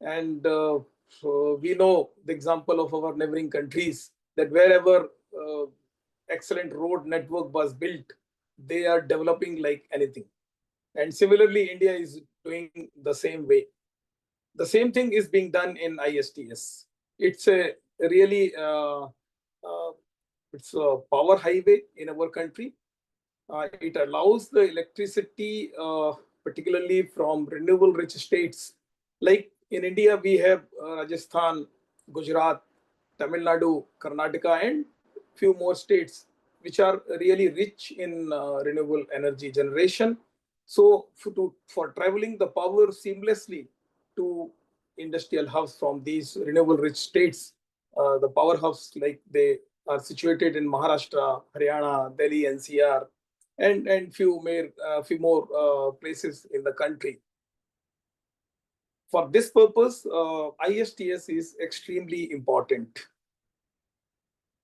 and we know the example of our neighboring countries that wherever excellent road network was built, they are developing like anything. And similarly, India is doing the same way. The same thing is being done in ISTS. It's a really it's a power highway in our country. It allows the electricity, particularly from renewable rich states. Like in India, we have Rajasthan, Gujarat, Tamil Nadu, Karnataka, and few more states which are really rich in renewable energy generation. So for traveling the power seamlessly to industrial hubs from these renewable rich states, the power hubs, like they are situated in Maharashtra, Haryana, Delhi, NCR, and few more places in the country. For this purpose, ISTS is extremely important.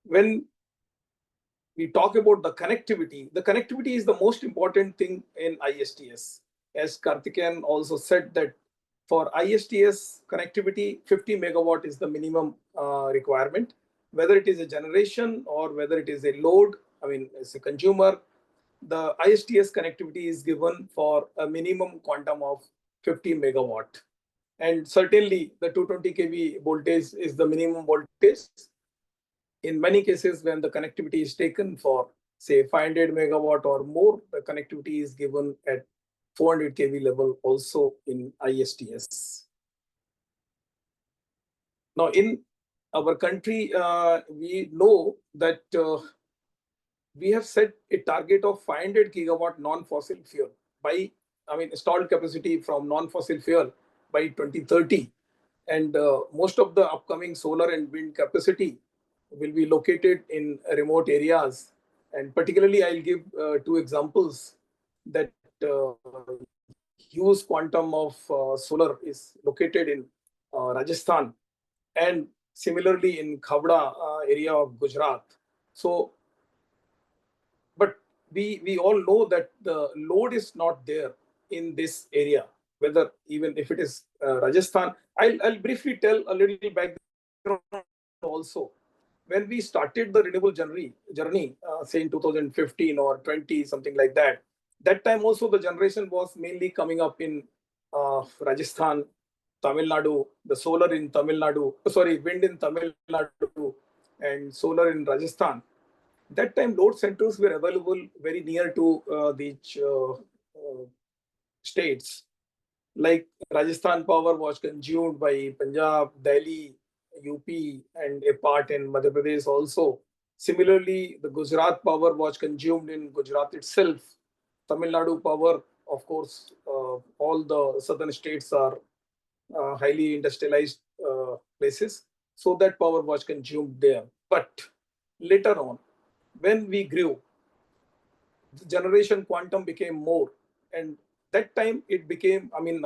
When we talk about the connectivity is the most important thing in ISTS. As Karthikeyan also said that for ISTS connectivity, 50 megawatt is the minimum requirement, whether it is a generation or whether it is a load, I mean, as a consumer, the ISTS connectivity is given for a minimum quantum of 50 megawatt. And certainly the 220 kV voltage is the minimum voltage. In many cases, when the connectivity is taken for say 500 megawatt or more, the connectivity is given at 400 kV level also in ISTS. Now, in our country, we know that we have set a target of 500 gigawatt non-fossil fuel by, I mean, installed capacity from non-fossil fuel by 2030. And most of the upcoming solar and wind capacity will be located in remote areas. And particularly, I'll give two examples that huge quantum of solar is located in Rajasthan and similarly in Khavda area of Gujarat. So, but we all know that the load is not there in this area, whether even if it is Rajasthan. I'll briefly tell a little background also. When we started the renewable journey, say in 2015 or 20, something like that, that time also the generation was mainly coming up in Rajasthan, Tamil Nadu, the solar in Tamil Nadu, sorry, wind in Tamil Nadu, and solar in Rajasthan. That time, load centers were available very near to these states. Like Rajasthan power was consumed by Punjab, Delhi, UP, and a part in Madhya Pradesh also. Similarly, the Gujarat power was consumed in Gujarat itself. Tamil Nadu power, of course, all the southern states are highly industrialized places. So that power was consumed there. But later on, when we grew, the generation quantum became more. And that time it became, I mean,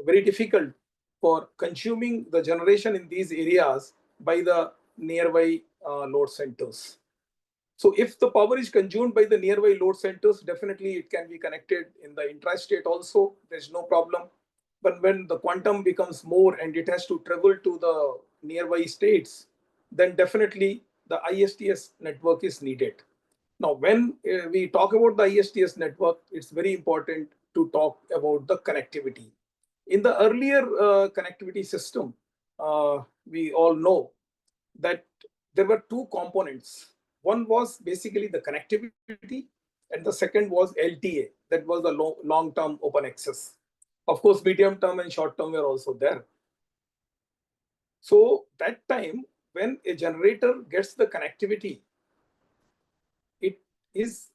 very difficult for consuming the generation in these areas by the nearby load centers. So if the power is consumed by the nearby load centers, definitely it can be connected in the intrastate also. There's no problem. But when the quantum becomes more and it has to travel to the nearby states, then definitely the ISTS network is needed. Now, when we talk about the ISTS network, it's very important to talk about the connectivity. In the earlier connectivity system, we all know that there were two components. One was basically the connectivity, and the second was LTA, that was the long-term open access. Of course, medium term and short term were also there. So that time, when a generator gets the connectivity, it is,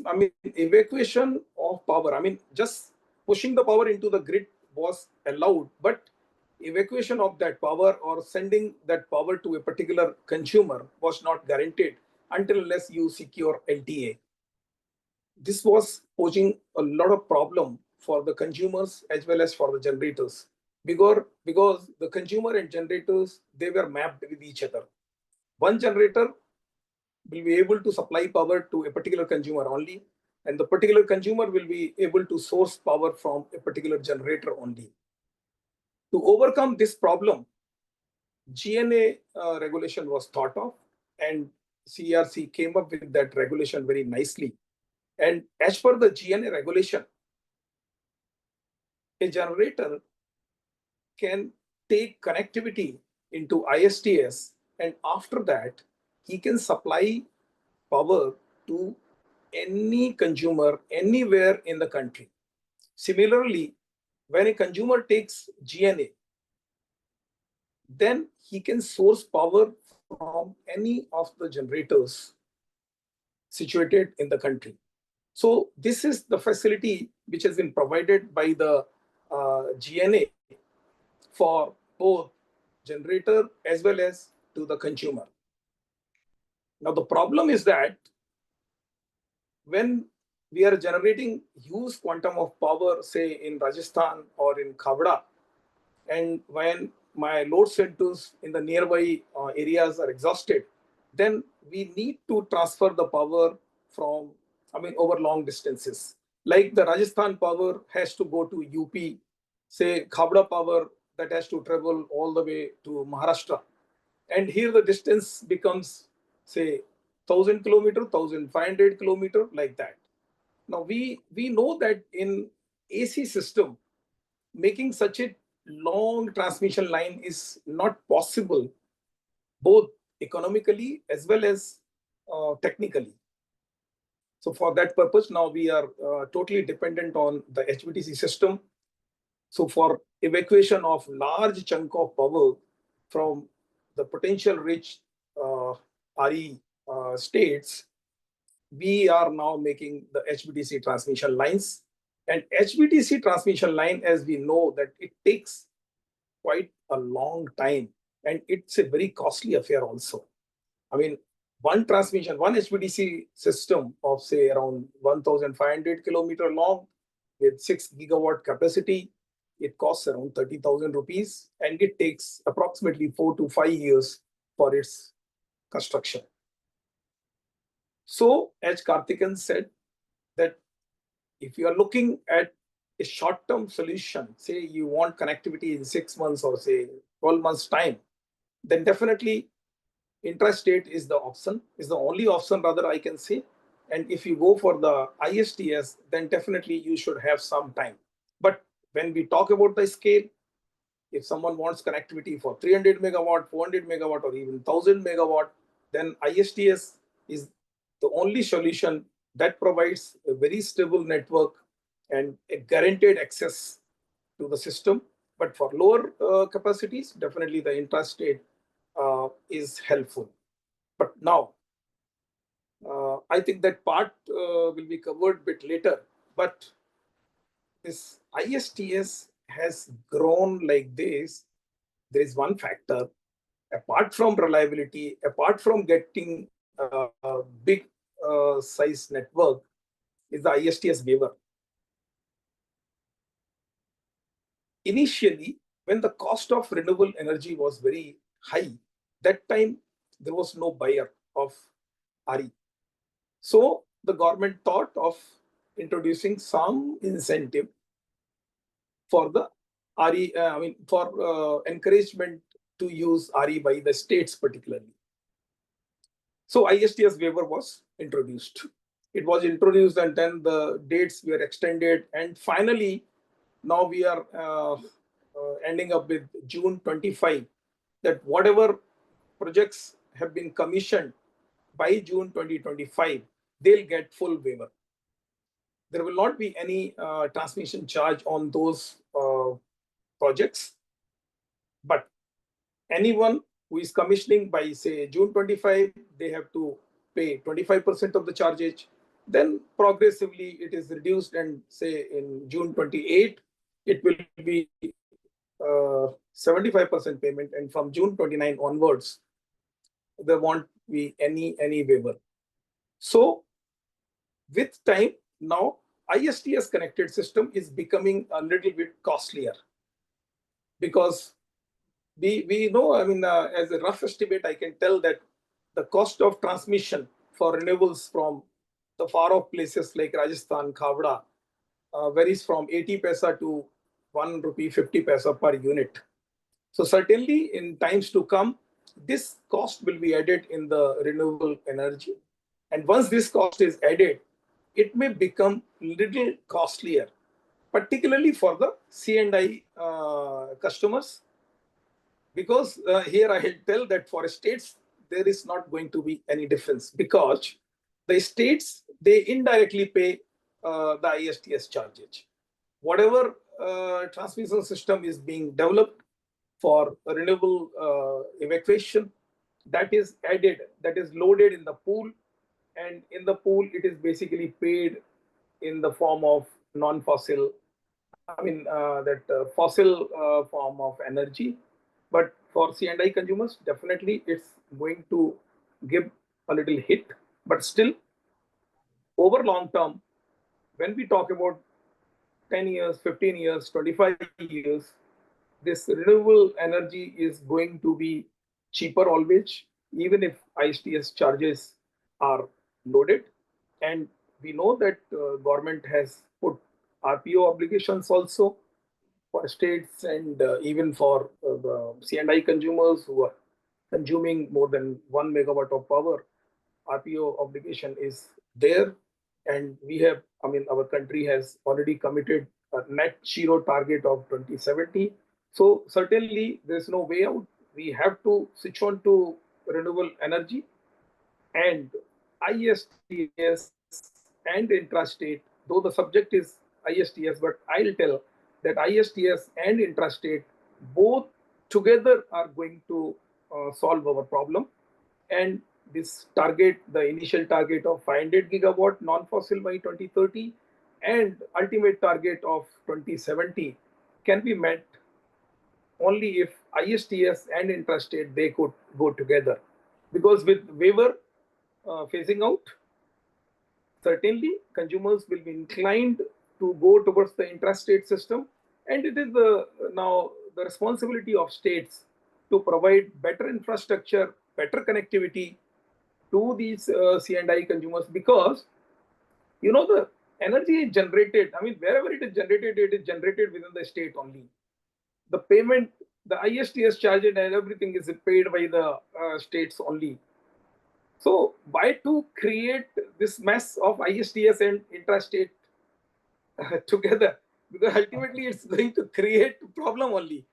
I mean, evacuation of power. I mean, just pushing the power into the grid was allowed, but evacuation of that power or sending that power to a particular consumer was not guaranteed until unless you secure LTA. This was posing a lot of problem for the consumers as well as for the generators, because the consumer and generators, they were mapped with each other. One generator will be able to supply power to a particular consumer only, and the particular consumer will be able to source power from a particular generator only. To overcome this problem, GNA regulation was thought of, and CERC came up with that regulation very nicely. And as per the GNA regulation, a generator can take connectivity into ISTS, and after that, he can supply power to any consumer anywhere in the country. Similarly, when a consumer takes GNA, then he can source power from any of the generators situated in the country. So this is the facility which has been provided by the GNA for both generator as well as to the consumer. Now the problem is that when we are generating huge quantum of power, say in Rajasthan or in Khavda, and when my load centers in the nearby areas are exhausted, then we need to transfer the power from, over long distances. Like the Rajasthan power has to go to UP, say Khavda power that has to travel all the way to Maharashtra. And here the distance becomes, say, 1000 kilometer, 1500 kilometer, like that. Now we know that in AC system, making such a long transmission line is not possible, both economically as well as technically. So for that purpose, now we are totally dependent on the HVDC system. So for evacuation of large chunk of power from the potential rich RE states, we are now making the HVDC transmission lines. And HVDC transmission line, as we know, that it takes quite a long time, and it's a very costly affair also. One transmission, one HVDC system of, say, around 1,500 kilometer long with 6 gigawatt capacity, it costs around 30,000 rupees, and it takes approximately 4 to 5 years for its construction. So, as Karthikeyan said, that if you are looking at a short-term solution, say you want connectivity in 6 months or say 12 months time, then definitely intrastate is the option, is the only option rather, I can say. And if you go for the ISTS, then definitely you should have some time. But when we talk about the scale, if someone wants connectivity for 300 megawatt, 400 megawatt, or even 1000 megawatt, then ISTS is the only solution that provides a very stable network and a guaranteed access to the system. But for lower capacities, definitely the intrastate is helpful. But now, I think that part will be covered a bit later. But this ISTS has grown like this. There is one factor, apart from reliability, apart from getting a big size network, is the ISTS waiver. Initially, when the cost of renewable energy was very high, that time there was no buyer of RE. So the government thought of introducing some incentive for the RE, for encouragement to use RE by the states particularly. So ISTS waiver was introduced. It was introduced, and then the dates were extended, and finally, now we are ending up with June 25, that whatever projects have been commissioned by June 2025, they'll get full waiver. There will not be any transmission charge on those projects, but anyone who is commissioning by, say, June 25, they have to pay 25% of the charges. Then progressively it is reduced, and say in June 28, it will be 75% payment, and from June 29 onwards, there won't be any waiver. So with time, now ISTS connected system is becoming a little bit costlier, because we know, as a rough estimate, I can tell that the cost of transmission for renewables from the far off places like Rajasthan, Khavda, varies from 80 paisa to 1 rupee 50 paisa per unit. So certainly in times to come, this cost will be added in the renewable energy. And once this cost is added, it may become little costlier, particularly for the C&I customers. Because here I will tell that for states, there is not going to be any difference, because the states, they indirectly pay the ISTS charges. Whatever transmission system is being developed for renewable evacuation, that is added, that is loaded in the pool, and in the pool it is basically paid in the form of non-fossil, fossil form of energy. But for C&I consumers, definitely it's going to give a little hit. But still, over long term, when we talk about 10 years, 15 years, 25 years, this renewable energy is going to be cheaper always. even if ISTS charges are loaded. And we know that government has put RPO obligations also for states and even for the C&I consumers who are consuming more than 1 megawatt of power. RPO obligation is there, and we have, I mean, our country has already committed a net zero target of 2070. So certainly there's no way out. We have to switch on to renewable energy, and ISTS and intrastate, though the subject is ISTS, but I'll tell that ISTS and intrastate both together are going to solve our problem. And this target, the initial target of 500 gigawatt non-fossil by 2030 and ultimate target of 2070 can be met only if ISTS and intrastate, they could go together. Because with waiver phasing out, certainly consumers will be inclined to go towards the intrastate system, and it is now the responsibility of states to provide better infrastructure, better connectivity to these C&I consumers, because you know the energy is generated, I mean, wherever it is generated within the state only. The payment, the ISTS charge and everything is paid by the states only. So why to create this mess of ISTS and intrastate together? Because ultimately it's going to create problem only.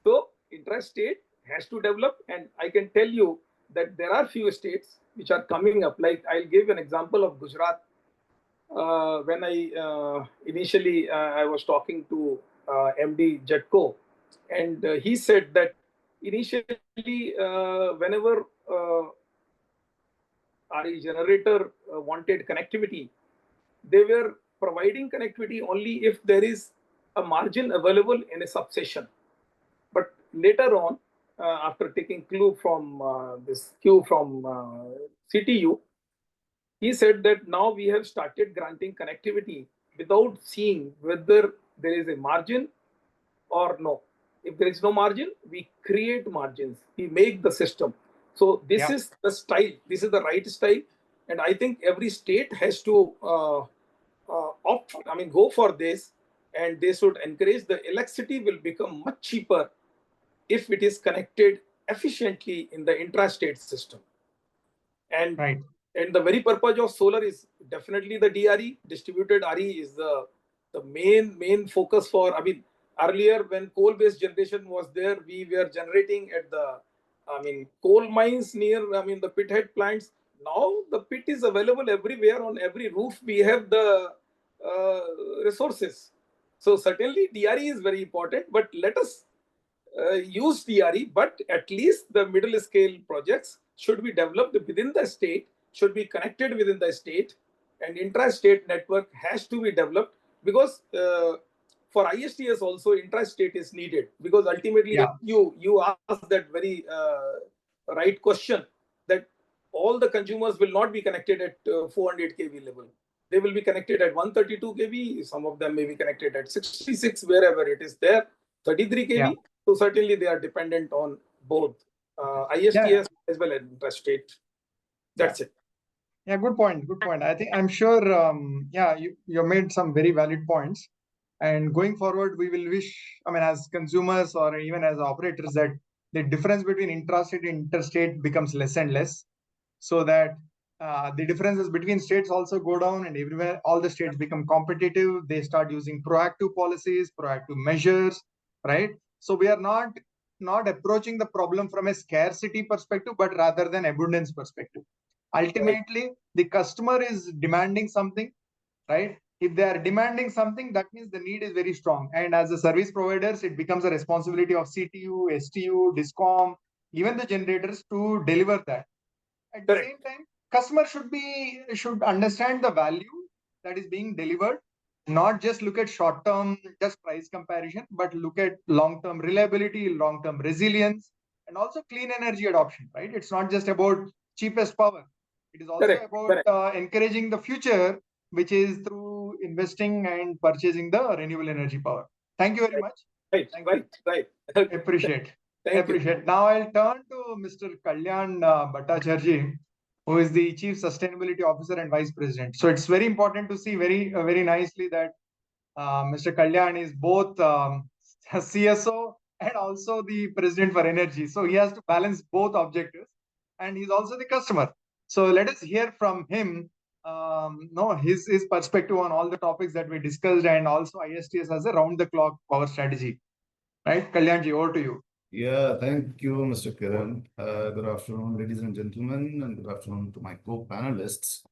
So intrastate has to develop, and I can tell you that there are few states which are coming up. Like I'll give an example of Gujarat. When I initially I was talking to MD Jetco, and he said that initially whenever RE generator wanted connectivity, they were providing connectivity only if there is a margin available in a substation. But later on, after taking clue from this cue from CTU, he said that now we have started granting connectivity without seeing whether there is a margin or no. If there is no margin, we create margins. We make the system. So this is the style. This is the right style, and I think every state has to opt. I mean, go for this, and they should encourage. The electricity will become much cheaper if it is connected efficiently in the intrastate system. And and the very purpose of solar is definitely the DRE. Distributed RE is the main focus for. I mean, earlier when coal-based generation was there, we were generating at the coal mines near the pithead plants. Now the pit is available everywhere. On every roof we have the resources. So certainly DRE is very important, but let us use DRE, but at least the middle scale projects should be developed within the state, should be connected within the state, and intrastate network has to be developed, because for ISTS also intrastate is needed, because ultimately you asked that very right question, that all the consumers will not be connected at 400 kV level. They will be connected at 132 kV. Some of them may be connected at 66, wherever it is there, 33 kV. So certainly they are dependent on both ISTS as well as intrastate. That's it. Yeah, good point. Good point. I'm sure, you made some very valid points. And going forward, we will wish, as consumers or even as operators, that the difference between intrastate and interstate becomes less and less, so that the differences between states also go down, and everywhere all the states become competitive. They start using proactive policies, proactive measures, right? So we are not approaching the problem from a scarcity perspective, but rather than abundance perspective. Ultimately, the customer is demanding something, right? If they are demanding something, that means the need is very strong. And as the service providers, it becomes a responsibility of CTU, STU, DISCOM, even the generators to deliver that. At the same time, customer should understand the value that is being delivered, not just look at short-term, just price comparison, but look at long-term reliability, long-term resilience, and also clean energy adoption, right? It's not just about cheapest power. It is also about encouraging the future, which is through investing and purchasing the renewable energy power. Thank you very much. Right. Appreciate. I Thank you. appreciate. Now I'll turn to Mr. Kalyan Bhattacharjee, who is the Chief Sustainability Officer and Vice President. So it's very important to see very nicely that Mr. Kalyan is both CSO and also the President for Energy. So he has to balance both objectives, and he's also the customer. So let us hear from him, his perspective on all the topics that we discussed, and also ISTS as a round-the-clock power strategy. Right, Kalyanji, over to you. Yeah, thank you, Mr. Kiran. Good afternoon, ladies and gentlemen, and good afternoon to my co-panelists.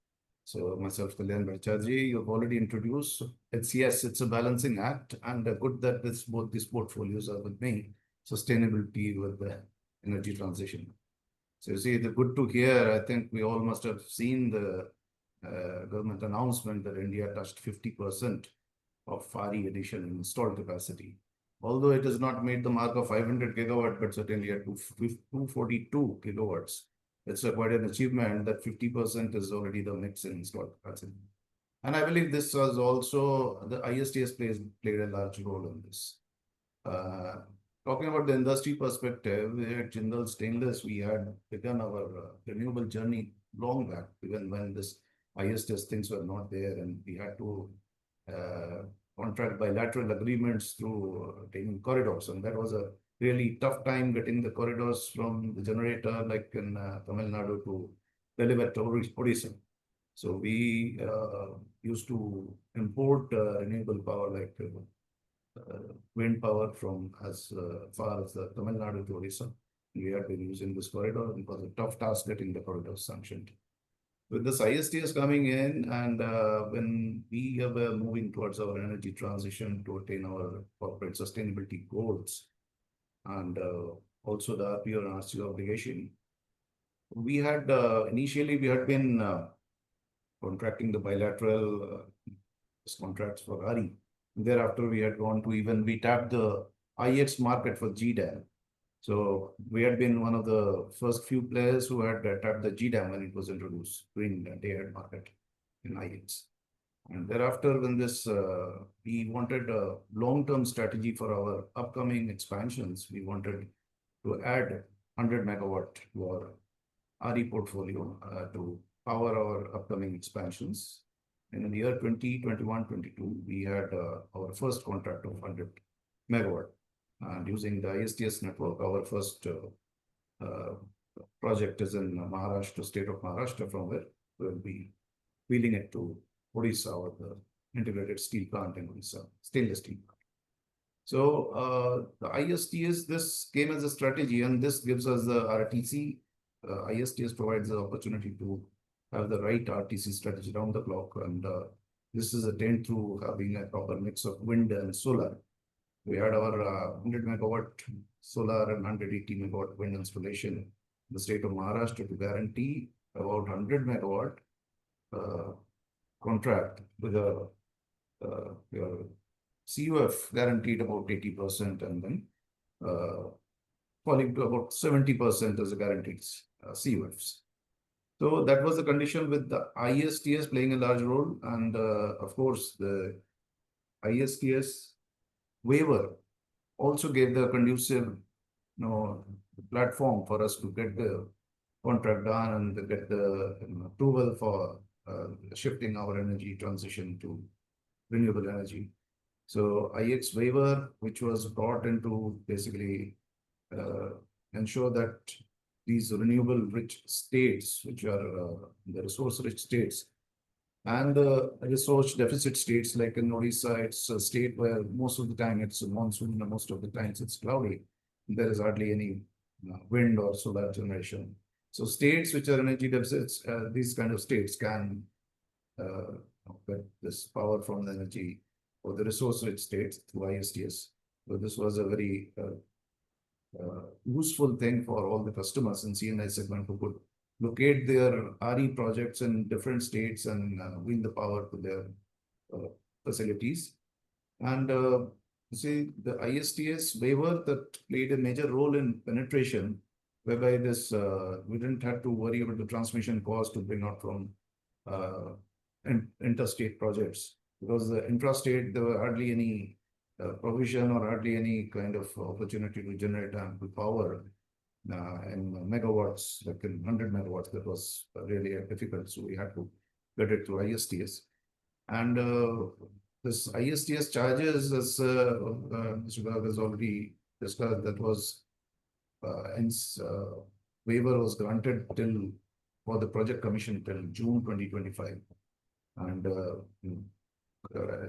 So myself, Kalyan Bhattacharjee, you've already introduced. Yes, it's a balancing act, and good that both these portfolios are with me. Sustainability with the energy transition. So you see, the good to hear. I think we all must have seen the government announcement that India touched 50% of RE addition in installed capacity. Although it has not made the mark of 500 gigawatt, but certainly at 242 gigawatts, it's quite an achievement that 50% is already the mix in installed capacity. And I believe this was also, the ISTS played a large role in this. Talking about the industry perspective, at Jindal Stainless, we had begun our renewable journey long back, even when this ISTS things were not there, and we had to contract bilateral agreements through taking corridors, and that was a really tough time getting the corridors from the generator, like in Tamil Nadu, to deliver to Odisha. So we used to import renewable power, like wind power, from as far as Tamil Nadu to Odisha. We had been using this corridor, and it was a tough task getting the corridors sanctioned. With this ISTS coming in, and when we were moving towards our energy transition to attain our corporate sustainability goals, and also the RPO and RCO obligation, we had initially we had been contracting the bilateral contracts for RE. Thereafter, we had gone to we tapped the IX market for GDAM. So we had been one of the first few players who had tapped the GDAM when it was introduced, Green Day-Ahead Market in IX. And thereafter, when this, we wanted a long-term strategy for our upcoming expansions. We wanted to add 100 megawatt to our RE portfolio to power our upcoming expansions. And in the year 2021-22, we had our first contract of 100 megawatt. And using the ISTS network, our first project is in Maharashtra, state of Maharashtra, from where we'll be wheeling it to Odisha, or the integrated steel plant in Odisha, stainless steel plant. So the ISTS, this came as a strategy, and this gives us the RTC. ISTS provides the opportunity to have the right RTC strategy around the clock, and this is attained through having a proper mix of wind and solar. We had our 100 megawatt solar and 180 megawatt wind installation in the state of Maharashtra to guarantee about 100 megawatt contract with your CUF guaranteed about 80%, and then falling to about 70% as a guaranteed CUFs. So that was the condition, with the ISTS playing a large role, and of course the ISTS waiver also gave the conducive platform for us to get the contract done and get the approval for shifting our energy transition to renewable energy. So IX waiver, which was brought into basically ensure that these renewable rich states, which are the resource rich states, and the resource deficit states, like in Odisha, it's a state where most of the time it's a monsoon, and most of the times it's cloudy. There is hardly any wind or solar generation. So states which are energy deficits, these kind of states can get this power from the energy or the resource rich states through ISTS. So this was a very useful thing for all the customers in CNI segment who could locate their RE projects in different states and wheel the power to their facilities. And see, the ISTS waiver that played a major role in penetration, whereby this we didn't have to worry about the transmission cost to bring out from interstate projects, because the intrastate there were hardly any provision or hardly any kind of opportunity to generate ample power in megawatts, like in 100 megawatts. That was really difficult. So we had to get it through ISTS. And this ISTS charges, as Mr. Garg has already discussed, that was waiver was granted till for the project commission till June 2025. And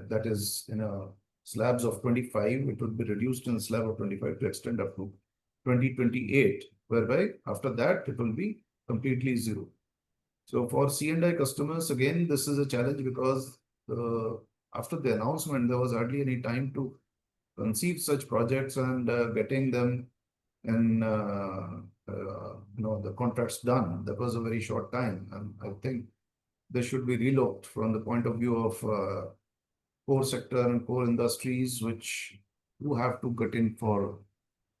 that is in a slabs of 25, it would be reduced in a slab of 25 to extend up to 2028, whereby after that it will be completely zero. So for C&I customers, again, this is a challenge because after the announcement, there was hardly any time to conceive such projects and getting them and the contracts done. That was a very short time, and I think they should be relooked from the point of view of core sector and core industries, which do have to get in for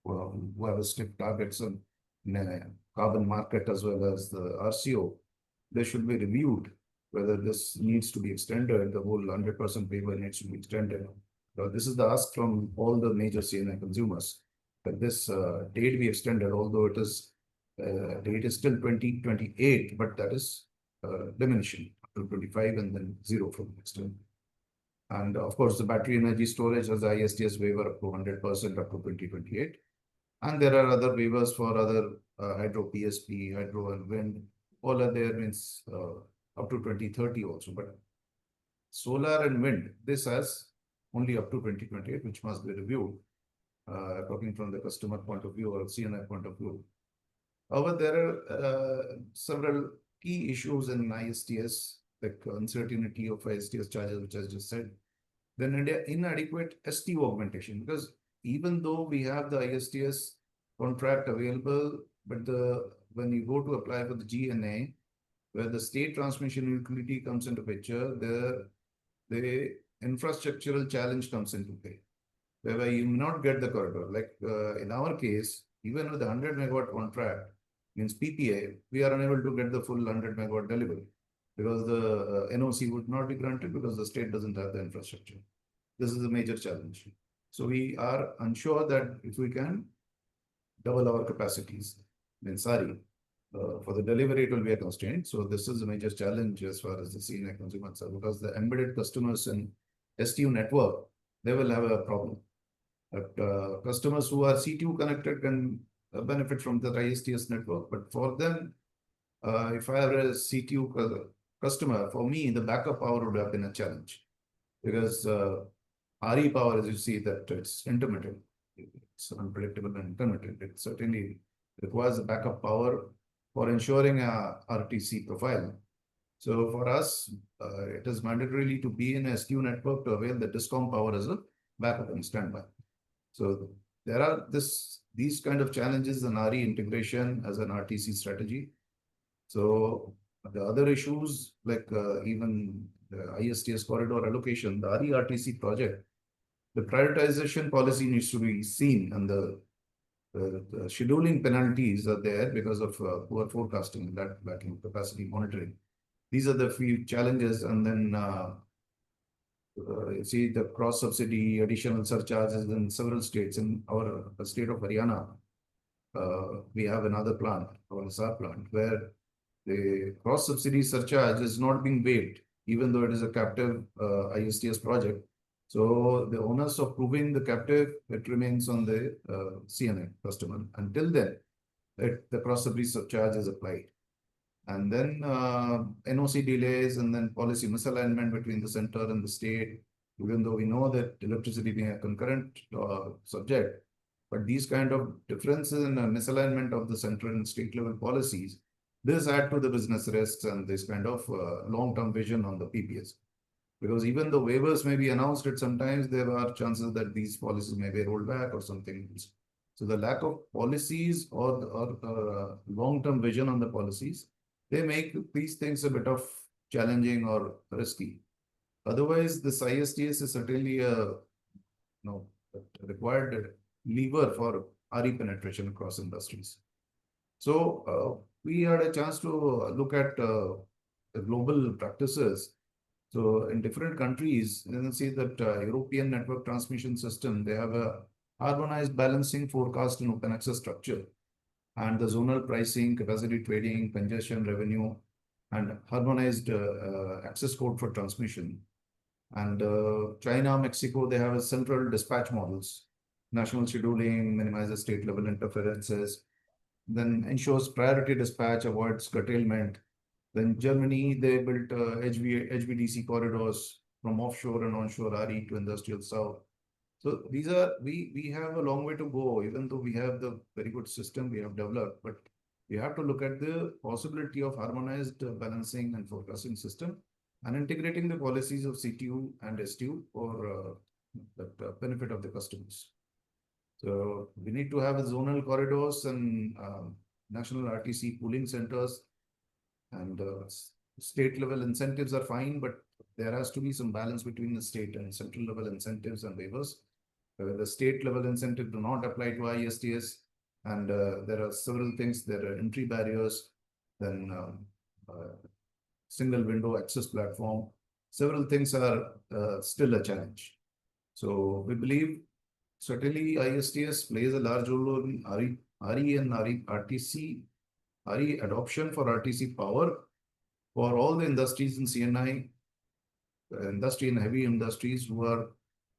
who have strict targets on carbon market as well as the RCO. They should be reviewed whether this needs to be extended. The whole 100% waiver needs to be extended. This is the ask from all the major C&I consumers that this date be extended, although it is date is still 2028, but that is diminishing to 25 and then zero from next time. And of course, the battery energy storage has the ISTS waiver up to 100% up to 2028. And there are other waivers for other hydro PSP, hydro and wind. All are there, means up to 2030 also. But solar and wind, this has only up to 2028, which must be reviewed, talking from the customer point of view or C&I point of view. However, there are several key issues in ISTS, like uncertainty of ISTS charges, which I just said. Then inadequate STU augmentation, because even though we have the ISTS contract available, but when you go to apply for the GNA, where the state transmission utility comes into picture, the infrastructural challenge comes into play, whereby you may not get the corridor. Like in our case, even with the 100 megawatt contract, means PPA, we are unable to get the full 100 megawatt delivery because the NOC would not be granted because the state doesn't have the infrastructure. This is a major challenge. So we are unsure that if we can double our capacities, sorry, for the delivery, it will be a constraint. So this is a major challenge as far as the C&I consumers are, because the embedded customers in STU network, they will have a problem. But customers who are CTU connected can benefit from the ISTS network. But for them, if I have a CTU customer, for me, the backup power would have been a challenge, because RE power, as you see, that it's intermittent. It's unpredictable and intermittent. It certainly requires a backup power for ensuring a RTC profile. So for us, it is mandatorily to be in a STU network to avail the DISCOM power as a backup and standby. So there are these kind of challenges in RE integration as an RTC strategy. So the other issues, like even the ISTS corridor allocation, the RE-RTC project, the prioritization policy needs to be seen, and the scheduling penalties are there because of poor forecasting, that lacking capacity monitoring. These are the few challenges. And then you see the cross subsidy, additional surcharges in several states. In our state of Haryana, we have another plant, our SR plant, where the cross subsidy surcharge is not being waived, even though it is a captive ISTS project. So the onus of proving the captive, it remains on the C&I customer. Until then, the cross subsidy surcharge is applied. And then NOC delays, and then policy misalignment between the center and the state, even though we know that electricity being a concurrent subject, but these kind of differences in misalignment of the central and state level policies, this add to the business risks and this kind of long-term vision on the PPAs. Because even though waivers may be announced at sometimes, there are chances that these policies may be rolled back or something else. So the lack of policies or long-term vision on the policies, they make these things a bit of challenging or risky. Otherwise, this ISTS is certainly a required lever for RE penetration across industries. So we had a chance to look at the global practices. So in different countries, you can see that European network transmission system, they have a harmonized balancing, forecast and open access structure, and the zonal pricing, capacity trading, congestion revenue, and harmonized access code for transmission. And China, Mexico, they have a central dispatch models, national scheduling, minimizes state level interferences, then ensures priority dispatch, avoids curtailment. Then Germany, they built HVDC corridors from offshore and onshore RE to industrial south. So these are, we have a long way to go, even though we have the very good system we have developed, but we have to look at the possibility of harmonized balancing and forecasting system and integrating the policies of CTU and STU for the benefit of the customers. So we need to have zonal corridors and national RTC pooling centers, and state level incentives are fine, but there has to be some balance between the state and central level incentives and waivers. The state level incentive do not apply to ISTS, and there are several things. There are entry barriers, then single window access platform. Several things are still a challenge. So we believe certainly ISTS plays a large role in RE and RTC, RE adoption for RTC power for all the industries in CNI, industry and heavy industries who are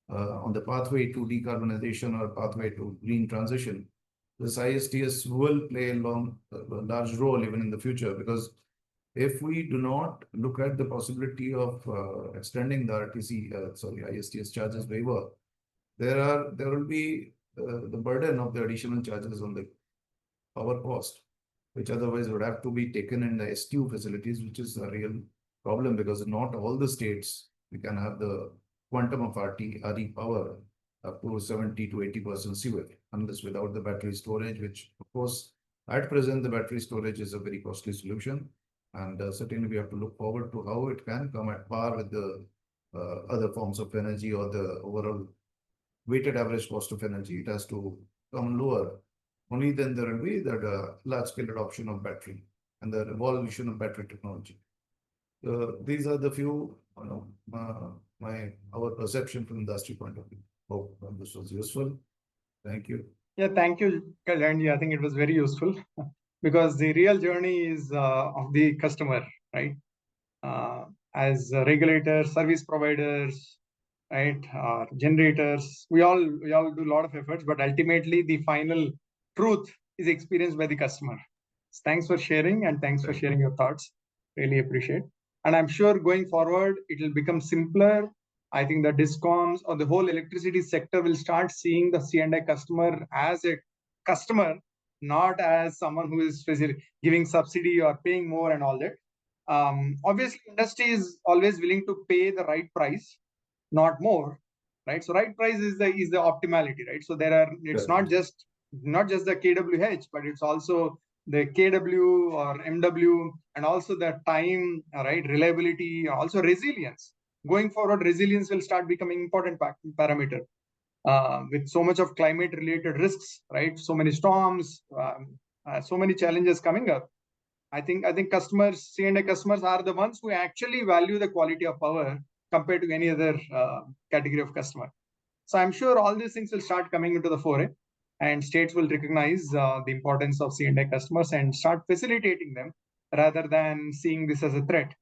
on the pathway to decarbonization or pathway to green transition. This ISTS will play a large role even in the future, because if we do not look at the possibility of extending the ISTS charges waiver, there will be the burden of the additional charges on the power cost, which otherwise would have to be taken in the STU facilities, which is a real problem, because not all the states we can have the quantum of RE power up to 70 to 80% CUIL, unless without the battery storage, which of course at present the battery storage is a very costly solution, and certainly we have to look forward to how it can come at par with the other forms of energy, or the overall weighted average cost of energy. It has to come lower. Only then there will be that large scale adoption of battery and the evolution of battery technology. These are the few, our perception from industry point of view. Hope this was useful. Thank you. Yeah, thank you, Kalyanji. I think it was very useful because the real journey is of the customer, right? As regulators, service providers, right, generators, we all do a lot of efforts, but ultimately the final truth is experienced by the customer. Thanks for sharing, and thanks for sharing your thoughts. Really appreciate. And I'm sure going forward, it will become simpler. I think the DISCOMs or the whole electricity sector will start seeing the C&I customer as a customer, not as someone who is giving subsidy or paying more and all that. Obviously, industry is always willing to pay the right price, not more, right? So right price is the optimality, right? So it's not just the kWh, but it's also the KW or MW, and also the time, right? Reliability, also resilience. Going forward, resilience will start becoming important parameter with so much of climate related risks, right? So many storms, so many challenges coming up. I think customers, C&I customers, are the ones who actually value the quality of power compared to any other category of customer. So I'm sure all these things will start coming into the fore, and states will recognize the importance of C&I customers and start facilitating them rather than seeing this as a threat.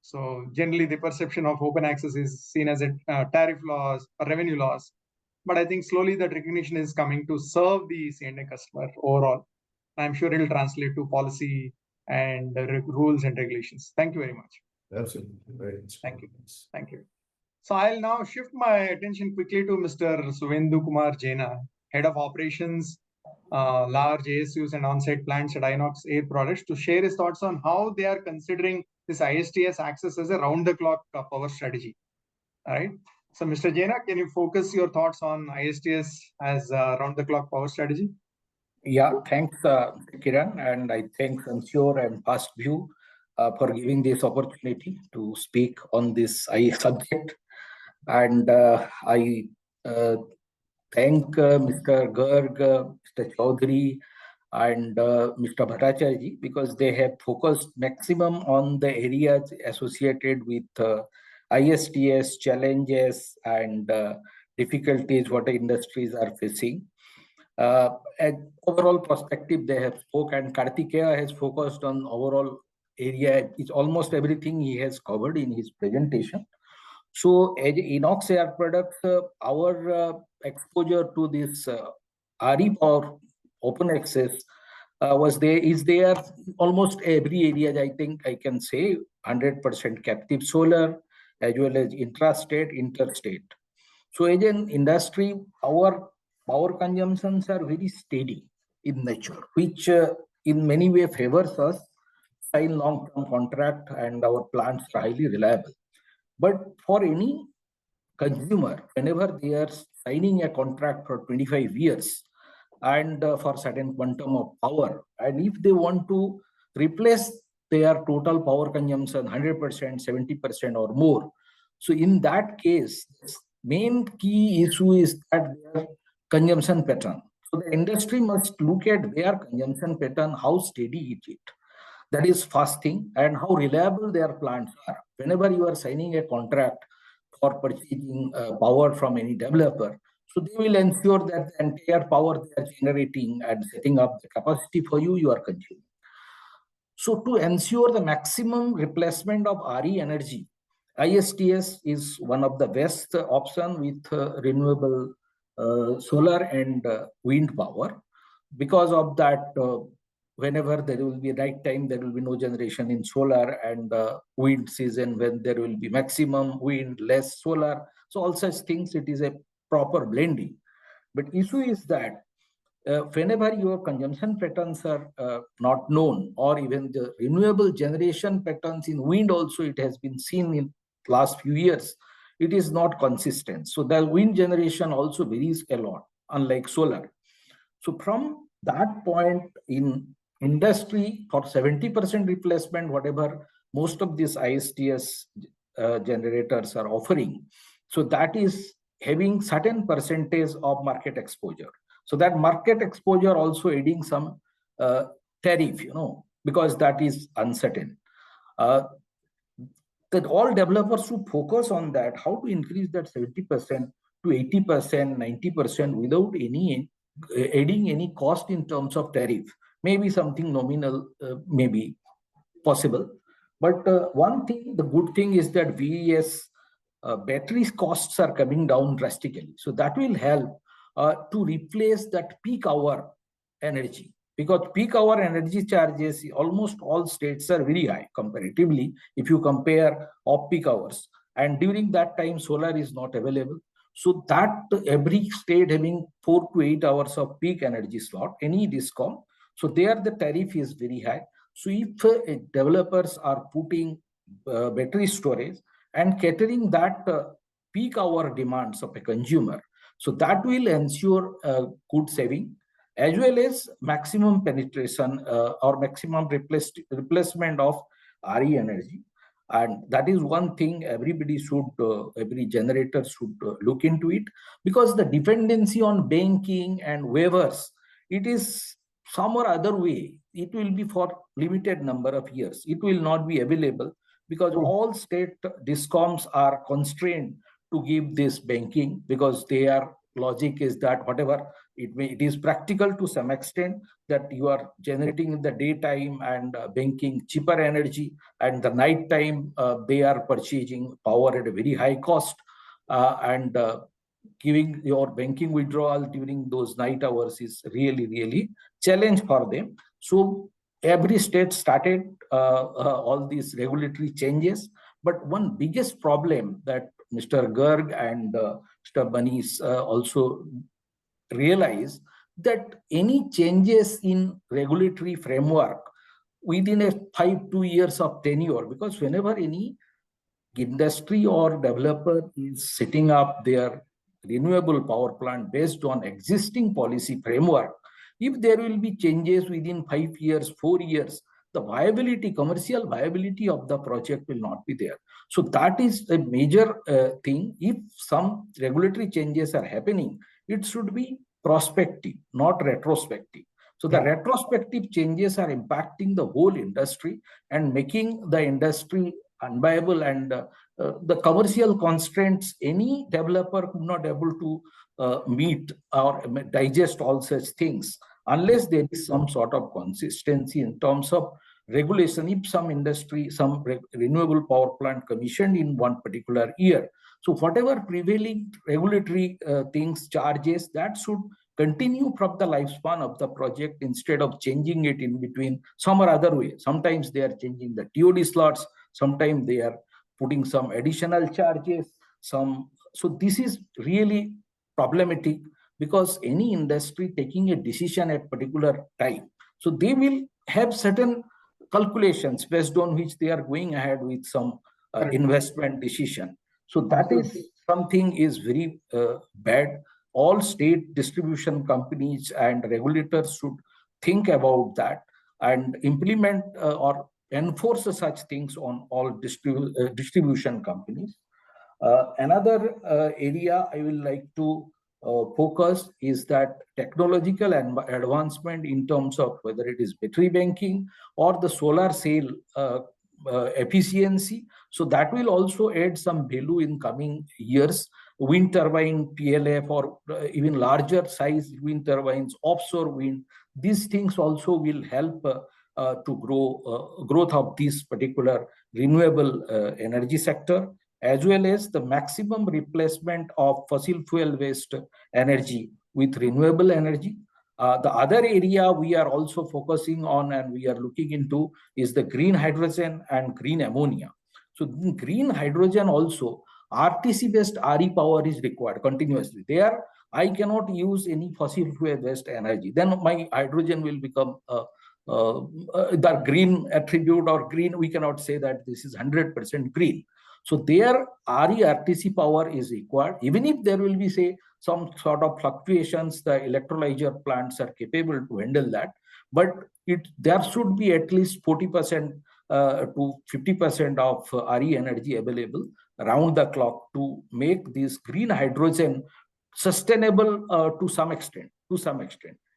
So generally the perception of open access is seen as a tariff loss or revenue loss. But I think slowly that recognition is coming to serve the C&I customer overall. I'm sure it will translate to policy and rules and regulations. Thank you very much. Absolutely. Very Thank you. Thank you. So I'll now shift my attention quickly to Mr. Suvendu Kumar Jaina, Head of Operations, large ASUs and on-site plants at Inox Air Products, to share his thoughts on how they are considering this ISTS access as a round-the-clock power strategy. All right. So Mr. Jaina, can you focus your thoughts on ISTS as a round-the-clock power strategy? Yeah, thanks, Kiran, and I thank Sansure and Fast View for giving this opportunity to speak on this subject. And I thank Mr. Garg, Mr. Chaudhary, and Mr. Bhattacharya, because they have focused maximum on the areas associated with ISTS challenges and difficulties what the industries are facing. At overall perspective, they have spoken, and Kartikeya has focused on overall area. It's almost everything he has covered in his presentation. So as Inox Air Products, our exposure to this RE or open access is there almost every area. I think I can say 100% captive solar as well as intrastate, interstate. So as an industry, our power consumptions are very steady in nature, which in many ways favors us, sign long-term contract, and our plants are highly reliable. But for any consumer, whenever they are signing a contract for 25 years and for certain quantum of power, and if they want to replace their total power consumption 100%, 70% or more, so in that case, main key issue is that their consumption pattern. So the industry must look at their consumption pattern, how steady it is. That is first thing, and how reliable their plants are. Whenever you are signing a contract for purchasing power from any developer, so they will ensure that the entire power they are generating and setting up the capacity for you, you are consuming. So to ensure the maximum replacement of RE energy, ISTS is one of the best option with renewable solar and wind power. Because of that, whenever there will be right time, there will be no generation in solar, and wind season when there will be maximum wind, less solar. So all such things, it is a proper blending. But issue is that whenever your consumption patterns are not known, or even the renewable generation patterns in wind also, it has been seen in last few years, it is not consistent. So the wind generation also varies a lot, unlike solar. So from that point in industry, for 70% replacement, whatever most of these ISTS generators are offering, so that is having certain percentage of market exposure. So that market exposure also adding some tariff, because that is uncertain. That all developers should focus on that, how to increase that 70% to 80%, 90% without any adding any cost in terms of tariff. Maybe something nominal may be possible. But one thing, the good thing is that VES batteries costs are coming down drastically. So that will help to replace that peak hour energy, because peak hour energy charges, almost all states are very high comparatively if you compare off-peak hours. And during that time, solar is not available. So that every state having 4 to 8 hours of peak energy slot, any discom, so there the tariff is very high. So if developers are putting battery storage and catering that peak hour demands of a consumer, so that will ensure good saving, as well as maximum penetration or maximum replacement of RE energy. And that is one thing everybody should, every generator should look into it, because the dependency on banking and waivers, it is some or other way, it will be for limited number of years. It will not be available, because all state discoms are constrained to give this banking, because their logic is that whatever it is practical to some extent, that you are generating in the daytime and banking cheaper energy, and the night time they are purchasing power at a very high cost, and giving your banking withdrawal during those night hours is really challenge for them. So every state started all these regulatory changes, but one biggest problem that Mr. Garg and Mr. Banis also realize, that any changes in regulatory framework within a 2 years of tenure, because whenever any industry or developer is setting up their renewable power plant based on existing policy framework, if there will be changes within 5 years, 4 years, the viability, commercial viability of the project will not be there. So that is a major thing. If some regulatory changes are happening, it should be prospective, not retrospective. So the retrospective changes are impacting the whole industry and making the industry unviable, and the commercial constraints any developer could not able to meet or digest all such things unless there is some sort of consistency in terms of regulation. If some industry, some renewable power plant commissioned in one particular year, so whatever prevailing regulatory things, charges, that should continue from the lifespan of the project instead of changing it in between some or other way. Sometimes they are changing the TOD slots, sometimes they are putting some additional charges, so this is really problematic, because any industry taking a decision at particular time, so they will have certain calculations based on which they are going ahead with some investment decision. So that is something is very bad. All state distribution companies and regulators should think about that and implement or enforce such things on all distribution companies. Another area I will like to focus is that technological advancement in terms of whether it is battery banking or the solar cell efficiency. So that will also add some value in coming years. Wind turbine, PLF, or even larger size wind turbines, offshore wind, these things also will help to grow growth of this particular renewable energy sector, as well as the maximum replacement of fossil fuel based energy with renewable energy. The other area we are also focusing on and we are looking into is the green hydrogen and green ammonia. So in green hydrogen also, RTC based RE power is required continuously. There, I cannot use any fossil fuel based energy. Then my hydrogen will become the green attribute or green. We cannot say that this is 100% green. So there, RE-RTC power is required. Even if there will be, say, some sort of fluctuations, the electrolyzer plants are capable to handle that. But there should be at least 40% to 50% of RE energy available around the clock to make this green hydrogen sustainable to some extent.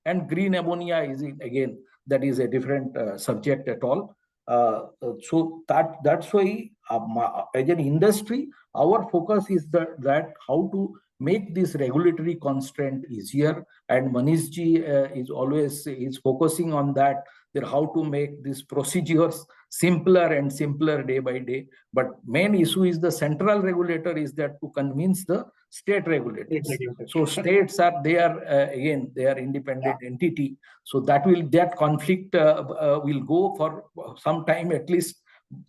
And green ammonia is, again, that is a different subject at all. So that's why as an industry, our focus is that how to make this regulatory constraint easier, and Manish ji is always focusing on that how to make these procedures simpler and simpler day by day. But main issue is the central regulator is that to convince the state regulators. So states are again they are independent entity. So that conflict will go for some time at least.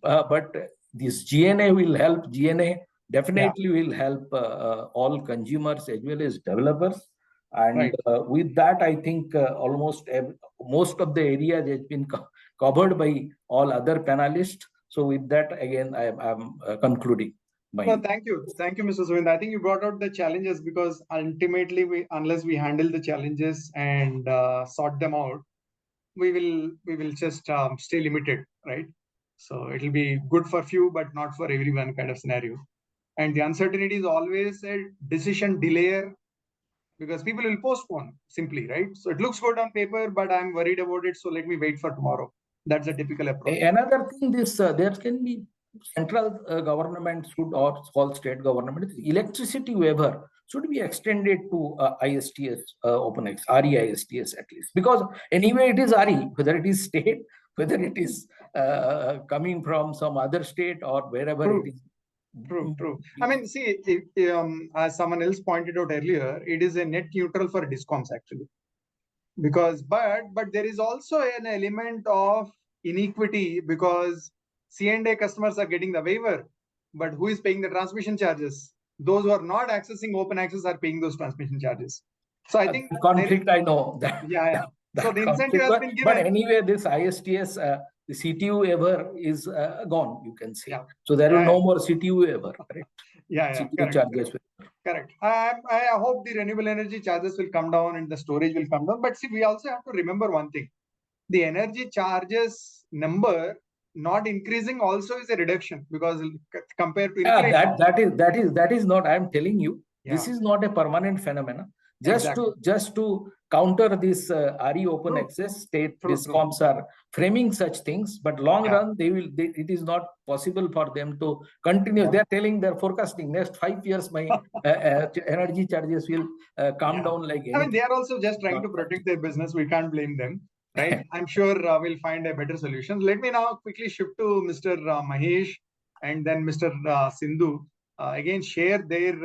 But this GNA will help. GNA definitely will help all consumers as well as developers. And with that, I think almost most of the areas has been covered by all other panelists. So with that, again, I'm concluding. No, thank you, Mr. Suvinder. I think you brought out the challenges, because ultimately, unless we handle the challenges and sort them out, we will just stay limited, right? So it'll be good for few, but not for everyone kind of scenario. And the uncertainty is always a decision delayer, because people will postpone simply, right? So it looks good on paper, but I'm worried about it, so let me wait for tomorrow. That's a typical approach. Another thing, there can be central government should, or all state government, electricity waiver should be extended to ISTS, OpenX, RE-ISTS at least. Because anyway, it is RE, whether it is state, whether it is coming from some other state or wherever it is. True. I mean, see, as someone else pointed out earlier, it is a net neutral for discoms actually. Because, but there is also an element of inequity, because C&I customers are getting the waiver, but who is paying the transmission charges? Those who are not accessing open access are paying those transmission charges. So I think conflict, I know that. Yeah. So the incentive has been given. But anyway, this ISTS, the CTU ever is gone, you can say. So there will no more CTU ever, correct? CTU charges. Correct. I hope the renewable energy charges will come down and the storage will come down. But see, we also have to remember one thing. The energy charges number not increasing also is a reduction, because compared to that is not, I am telling you, this is not a permanent phenomenon. Just to counter this RE open access, state discoms are framing such things, but long run it is not possible for them to continue. They are telling, they're forecasting next 5 years my energy charges will come down like anything. I mean, they are also just trying to protect their business. We can't blame them, right? I'm sure we'll find a better solution. Let me now quickly shift to Mr. Mahesh and then Mr. Sindhu. Again, share their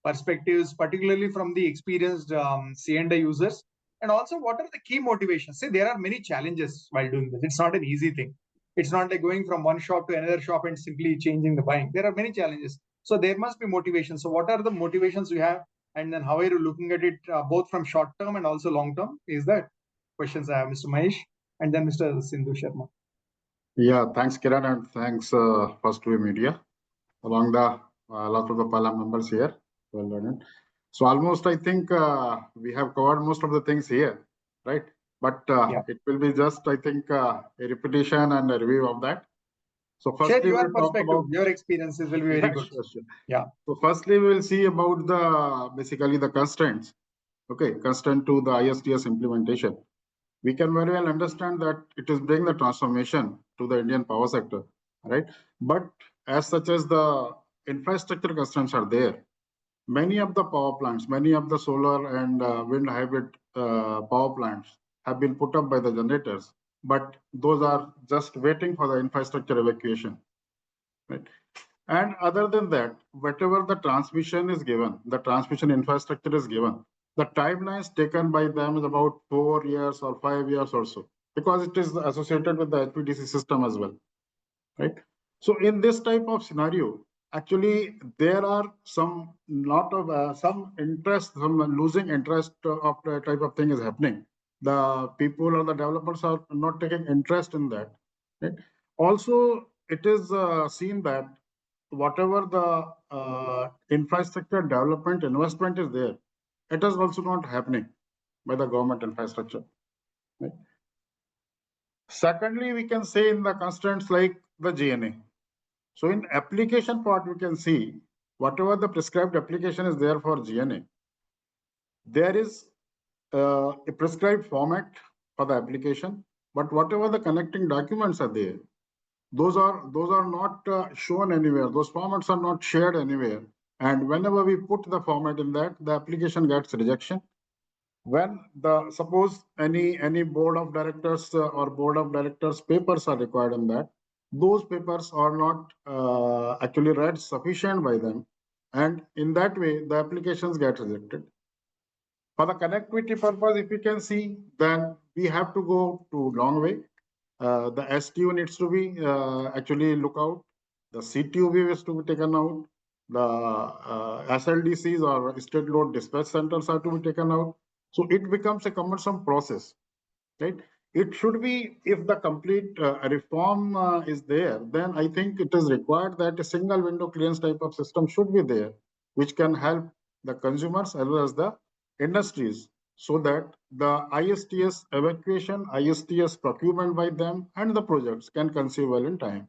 perspectives, particularly from the experienced C&I users. And also, what are the key motivations? Say, there are many challenges while doing this. It's not an easy thing. It's not like going from one shop to another shop and simply changing the buying. There are many challenges. So there must be motivation. So what are the motivations you have? And then how are you looking at it both from short term and also long term? Is that questions I have, Mr. Mahesh, and then Mr. Sindhu Sharma. Yeah, thanks, Kiran, and thanks, First Wave Media, along the lot of the Parliament members here. Well done. So almost, I think we have covered most of the things here, right? But it will be just, I think, a repetition and a review of that. So firstly, share your perspective, your experiences will be very good. Sure. Yeah. So firstly, we will see about basically the constraints. Okay, constraint to the ISTS implementation. We can very well understand that it is bringing the transformation to the Indian power sector, right? But as such as the infrastructure constraints are there, many of the power plants, many of the solar and wind hybrid power plants have been put up by the generators, but those are just waiting for the infrastructure evacuation, right? And other than that, whatever the transmission is given, the transmission infrastructure is given, the timelines taken by them is about 4 years or 5 years or so, because it is associated with the HVDC system as well, right? So in this type of scenario, actually there are some interest, some losing interest of the type of thing is happening. The people or the developers are not taking interest in that, right? Also, it is seen that whatever the infrastructure development investment is there, it is also not happening by the government infrastructure, right? Secondly, we can say in the constraints like the GNA. So in application part, we can see whatever the prescribed application is there for GNA, there is a prescribed format for the application, but whatever the connecting documents are there, those are not shown anywhere. Those formats are not shared anywhere. And whenever we put the format in that, the application gets rejection. When suppose any board of directors or board of directors papers are required in that, those papers are not actually read sufficient by them. And in that way, the applications get rejected. For the connectivity purpose, if you can see, then we have to go to long way. The STU needs to be actually look out. The CTUIL is to be taken out. The SLDCs or state load dispatch centers are to be taken out. So it becomes a cumbersome process, right? It should be, if the complete reform is there, then I think it is required that a single window clearance type of system should be there, which can help the consumers as well as the industries, so that the ISTS evacuation, ISTS procurement by them and the projects can conceive well in time.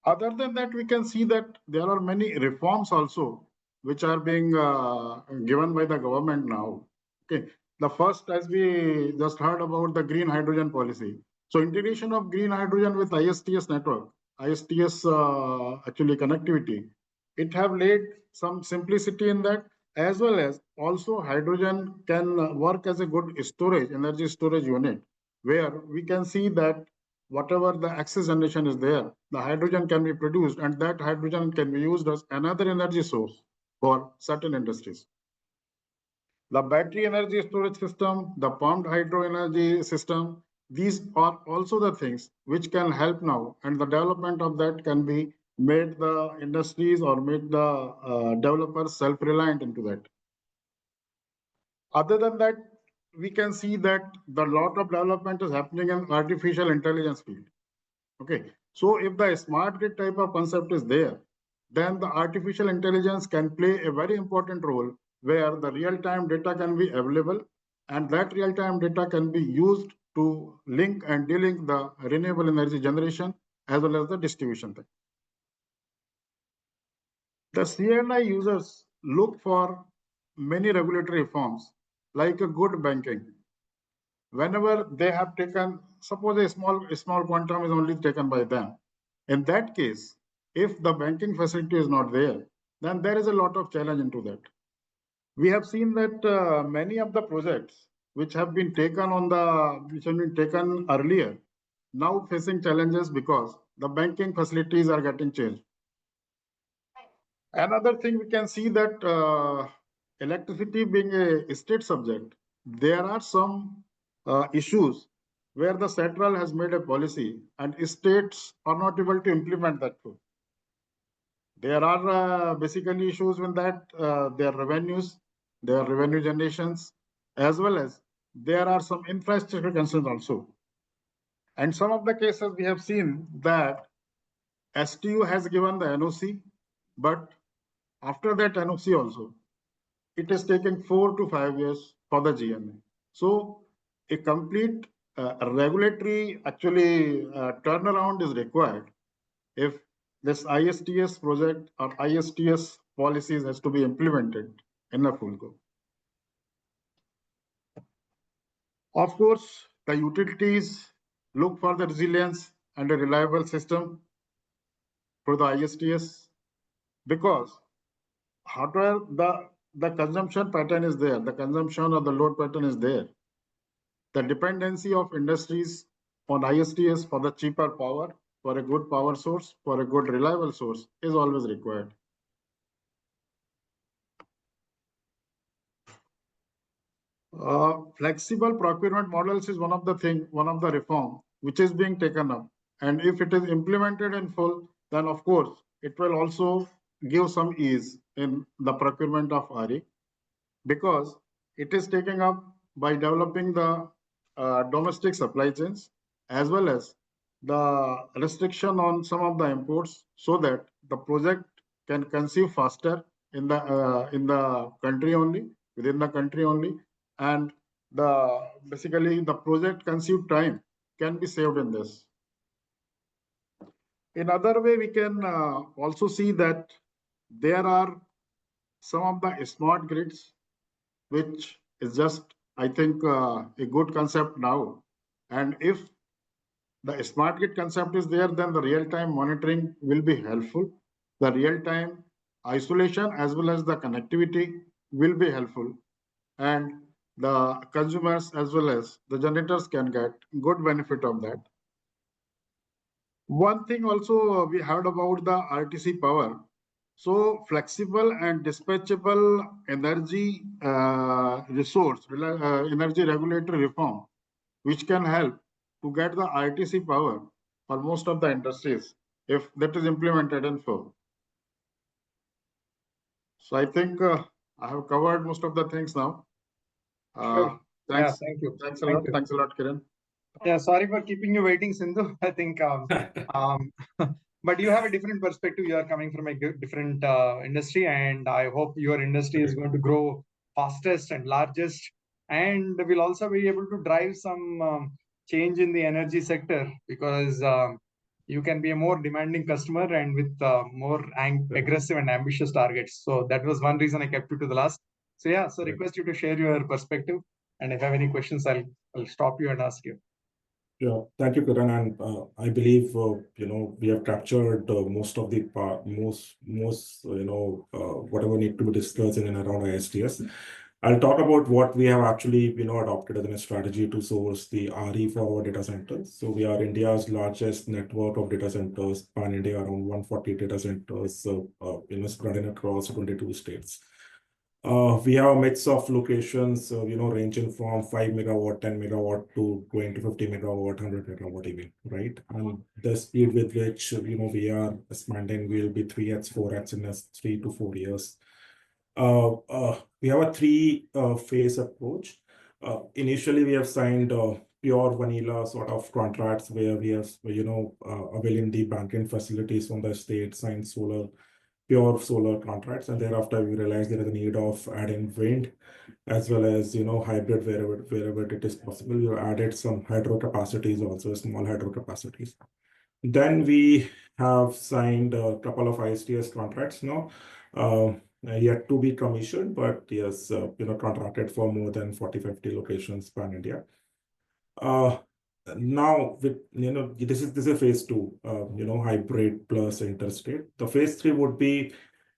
Other than that, we can see that there are many reforms also which are being given by the government now. Okay, the first, as we just heard about the green hydrogen policy. So integration of green hydrogen with ISTS network, ISTS actually connectivity, it have laid some simplicity in that, as well as also hydrogen can work as a good storage, energy storage unit, where we can see that whatever the excess generation is there, the hydrogen can be produced, and that hydrogen can be used as another energy source for certain industries. The battery energy storage system, the pumped hydro energy system, these are also the things which can help now, and the development of that can be made the industries or made the developers self-reliant into that. Other than that, we can see that the lot of development is happening in artificial intelligence field. Okay, so if the smart grid type of concept is there, then the artificial intelligence can play a very important role, where the real-time data can be available, and that real-time data can be used to link and delink the renewable energy generation as well as the distribution thing. The C&I users look for many regulatory reforms, like a good banking. Whenever they have taken, suppose a small quantum is only taken by them. In that case, if the banking facility is not there, then there is a lot of challenge into that. We have seen that many of the projects which have been taken earlier, now facing challenges because the banking facilities are getting changed. Another thing we can see that electricity being a state subject, there are some issues where the central has made a policy and states are not able to implement that too. There are basically issues with that, their revenues, their revenue generations, as well as there are some infrastructure concerns also. And some of the cases we have seen that STU has given the NOC, but after that NOC also, it is taking 4 to 5 years for the GNA. So a complete regulatory turnaround is required if this ISTS project or ISTS policies has to be implemented in a full go. Of course, the utilities look for the resilience and a reliable system for the ISTS, because however the consumption pattern is there, the consumption or the load pattern is there, the dependency of industries on ISTS for the cheaper power, for a good power source, for a good reliable source is always required. Flexible procurement models is one of the reform which is being taken up. And if it is implemented in full, then of course, it will also give some ease in the procurement of RE, because it is taken up by developing the domestic supply chains, as well as the restriction on some of the imports, so that the project can conceive faster in the country only, within the country only, and basically the project conceived time can be saved in this. In other way, we can also see that there are some of the smart grids, which is just, I think, a good concept now. And if the smart grid concept is there, then the real-time monitoring will be helpful. The real-time isolation as well as the connectivity will be helpful. And the consumers as well as the generators can get good benefit of that. One thing also we heard about the RTC power. So flexible and dispatchable energy energy regulatory reform, which can help to get the RTC power for most of the industries if that is implemented in full. So I think I have covered most of the things now. Sure. Thanks. Yeah, thank you. Thanks a lot. Thanks a lot, Kiran. Yeah, sorry for keeping you waiting, Sindhu. I think, but you have a different perspective. You are coming from a different industry, and I hope your industry is going to grow fastest and largest, and will also be able to drive some change in the energy sector, because you can be a more demanding customer and with more aggressive and ambitious targets. So that was one reason I kept you to the last. So yeah, so request you to share your perspective, and if I have any questions, I'll stop you and ask you. Yeah, thank you, Kiran. And I believe we have captured most of the whatever need to be discussed in and around ISTS. I'll talk about what we have actually adopted as a strategy to source the RE for our data centers. So we are India's largest network of data centers, pan-India, around 140 data centers, spread across 22 states. We have a mix of locations, ranging from 5 megawatt, 10 megawatt to going to 50 megawatt, 100 megawatt even, right? And the speed with which, we are expanding will be 3x, 4x in the next 3 to 4 years. We have a three-phase approach. Initially, we have signed pure vanilla sort of contracts where we have, availing the banking facilities from the state, signed pure solar contracts, and thereafter we realized there is a need of adding wind as well as hybrid wherever it is possible. We added some hydro capacities, also small hydro capacities. Then we have signed a couple of ISTS contracts now. yet to be commissioned, but yes, contracted for more than 40-50 locations pan India. Now with this is a phase 2, hybrid plus interstate. The phase 3 would be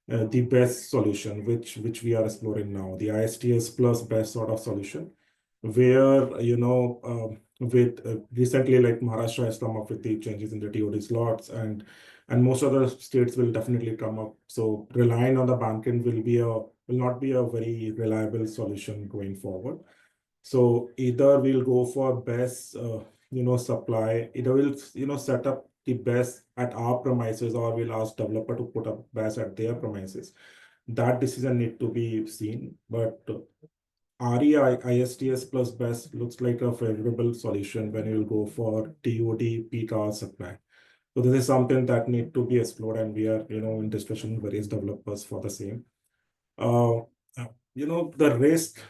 the best solution, which we are exploring now, the ISTS plus best sort of solution, where with recently, like Maharashtra has come up with the changes in the TOD slots, and most other states will definitely come up. So relying on the backend will not be a very reliable solution going forward. So either we'll go for best supply, either we'll set up the best at our premises, or we'll ask developer to put up best at their premises. That decision need to be seen, but RE ISTS plus best looks like a favorable solution when you'll go for TOD peak hour supply. So this is something that need to be explored, and we are in discussion with various developers for the same. The risk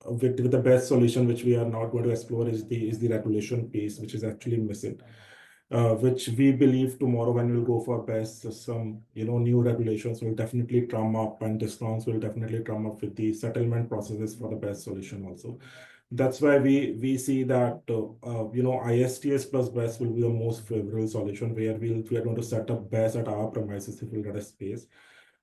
with the best solution, which we are not going to explore, is the regulation piece, which is actually missing. Which we believe tomorrow when we'll go for best, some new regulations will definitely come up, and discounts will definitely come up with the settlement processes for the best solution also. That's why we see that ISTS plus best will be the most favorable solution, where we are going to set up best at our premises if we get a space,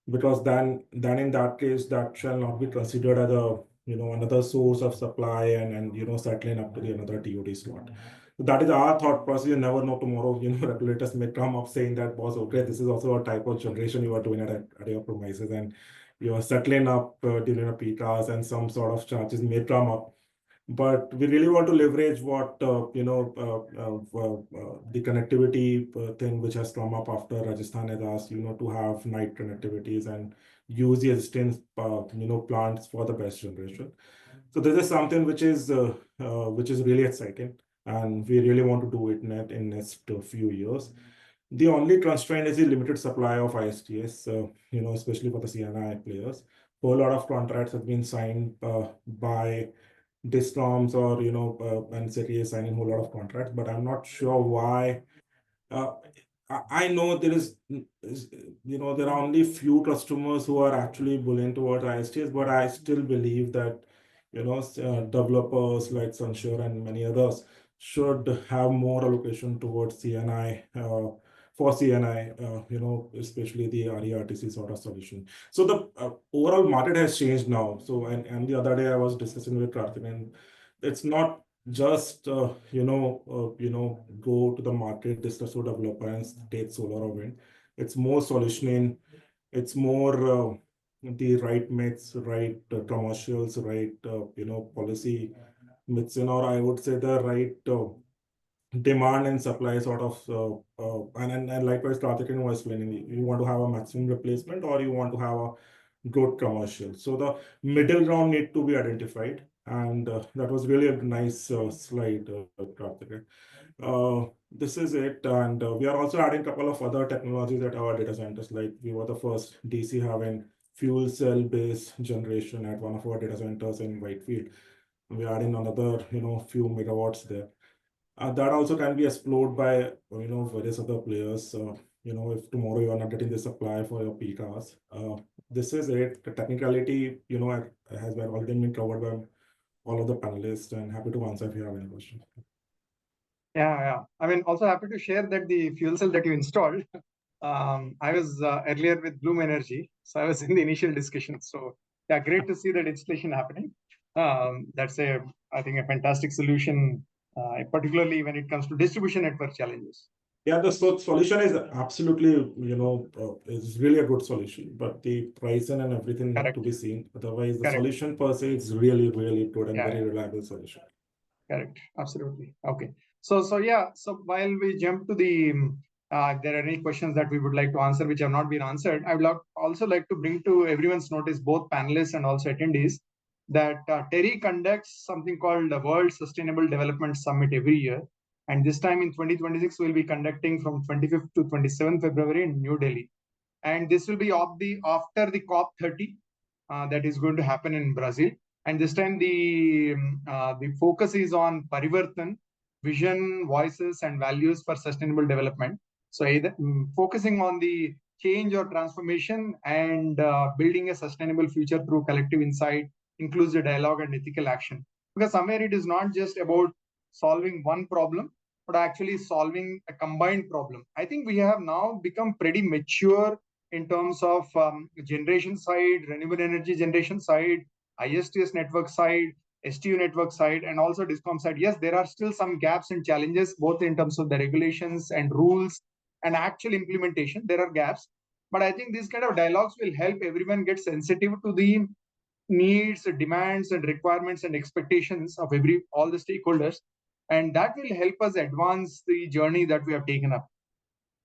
because then in that case that shall not be considered as a another source of supply and settling up to the another TOD slot. So that is our thought process. You never know, tomorrow regulators may come up saying that, boss, okay, this is also a type of generation you are doing at your premises, and you are settling up during a peak hours, and some sort of charges may come up. But we really want to leverage what the connectivity thing which has come up after Rajasthan has asked to have night connectivities and use the existing plants for the best generation. So this is something which is really exciting, and we really want to do it in next few years. The only constraint is the limited supply of ISTS, especially for the CNI players. A whole lot of contracts have been signed by discoms or and SECI is signing a whole lot of contracts, but I'm not sure why. I know there are only few customers who are actually bullish towards ISTS, but I still believe that developers like Sunshare and many others should have more allocation towards CNI for CNI, especially the RE/RTC sort of solution. So the overall market has changed now. So and the other day I was discussing with Karthik, and it's not just go to the market, discuss with developer and take solar or wind. It's more solutioning. It's more the right mix, right commercials, right policy mixing, or I would say the right demand and supply sort of and likewise Karthik was explaining, you want to have a maximum replacement or you want to have a good commercial. So the middle ground need to be identified, and that was really a nice slide, Karthik. This is it, and we are also adding a couple of other technologies at our data centers. Like we were the first DC having fuel cell based generation at one of our data centers in Whitefield. We're adding another few megawatts there. That also can be explored by various other players. If tomorrow you are not getting the supply for your peak hours, this is it. The technicality has already been covered by all of the panelists, and happy to answer if you have any questions. Yeah. I mean, also happy to share that the fuel cell that you installed, I was earlier with Bloom Energy, so I was in the initial discussion. So yeah, great to see that installation happening. That's I think a fantastic solution, particularly when it comes to distribution network challenges. Yeah, the solution is absolutely, is really a good solution, but the pricing and everything need to be seen. Otherwise, the solution per se is really, really good and very reliable solution. Correct. Absolutely. Okay. So yeah. So while we jump to the, if there are any questions that we would like to answer which have not been answered, I would also like to bring to everyone's notice, both panelists and also attendees, that TERI conducts something called the World Sustainable Development Summit every year. And this time in 2026, we'll be conducting from 25th to 27th February in New Delhi. And this will be after the COP30 that is going to happen in Brazil. And this time the focus is on Parivartan, vision, voices, and values for sustainable development. So either focusing on the change or transformation and building a sustainable future through collective insight, inclusive dialogue, and ethical action. Because somewhere it is not just about solving one problem, but actually solving a combined problem. I think we have now become pretty mature in terms of generation side, renewable energy generation side, ISTS network side, STU network side, and also DISCOM side. Yes, there are still some gaps and challenges, both in terms of the regulations and rules and actual implementation. There are gaps, but I think these kind of dialogues will help everyone get sensitive to the needs, demands, and requirements and expectations of all the stakeholders, and that will help us advance the journey that we have taken up.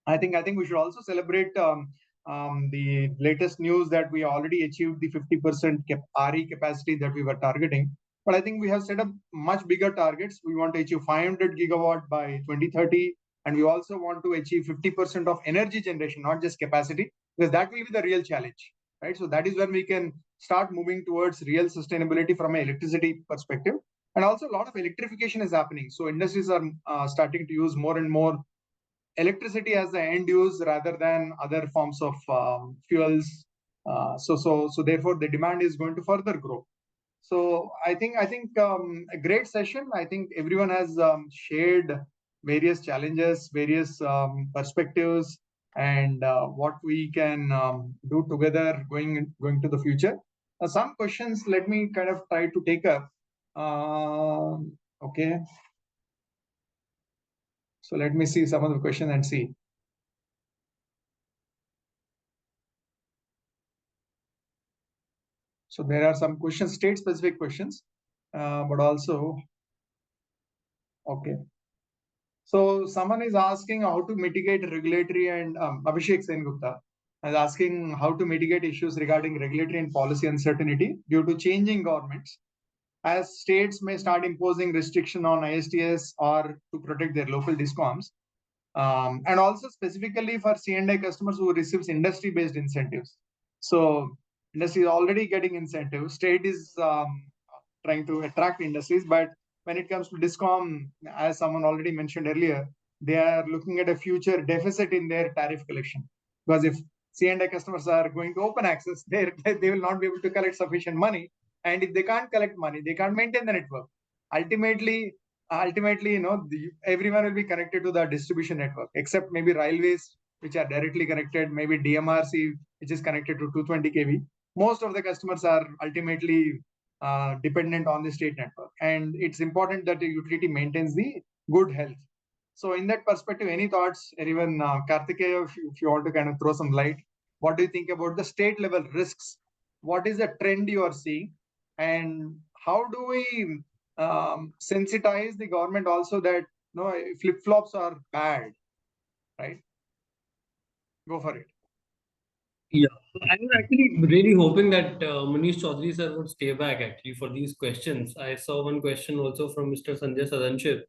I think we should also celebrate the latest news that we already achieved the 50% RE capacity that we were targeting. But I think we have set up much bigger targets. We want to achieve 500 gigawatt by 2030, and we also want to achieve 50% of energy generation, not just capacity, because that will be the real challenge, right? So that is when we can start moving towards real sustainability from an electricity perspective. And also a lot of electrification is happening. So industries are starting to use more and more electricity as the end use rather than other forms of fuels. So therefore the demand is going to further grow. So I think a great session. I think everyone has shared various challenges, various perspectives, and what we can do together going to the future. Some questions, let me kind of try to take up. Okay. So let me see some of the questions and see. So there are some questions, state-specific questions, but also, okay. So someone is asking how to mitigate regulatory and Abhishek Sengupta is asking how to mitigate issues regarding regulatory and policy uncertainty due to changing governments, as states may start imposing restriction on ISTS or to protect their local discoms. And also specifically for C&I customers who receives industry-based incentives. So industry is already getting incentives. State is trying to attract industries, but when it comes to DISCOM, as someone already mentioned earlier, they are looking at a future deficit in their tariff collection. Because if C&I customers are going to open access, they will not be able to collect sufficient money. And if they can't collect money, they can't maintain the network. Ultimately, everyone will be connected to the distribution network, except maybe railways, which are directly connected, maybe DMRC, which is connected to 220 kV. Most of the customers are ultimately dependent on the state network. And it's important that the utility maintains the good health. So in that perspective, any thoughts, even Karthikeya, if you want to kind of throw some light, what do you think about the state level risks? What is the trend you are seeing? And how do we sensitize the government also that flip-flops are bad, right? Go for it. Yeah, I was actually really hoping that Manish Chaudhary sir would stay back actually for these questions. I saw one question also from Mr. Sanjay Sadanship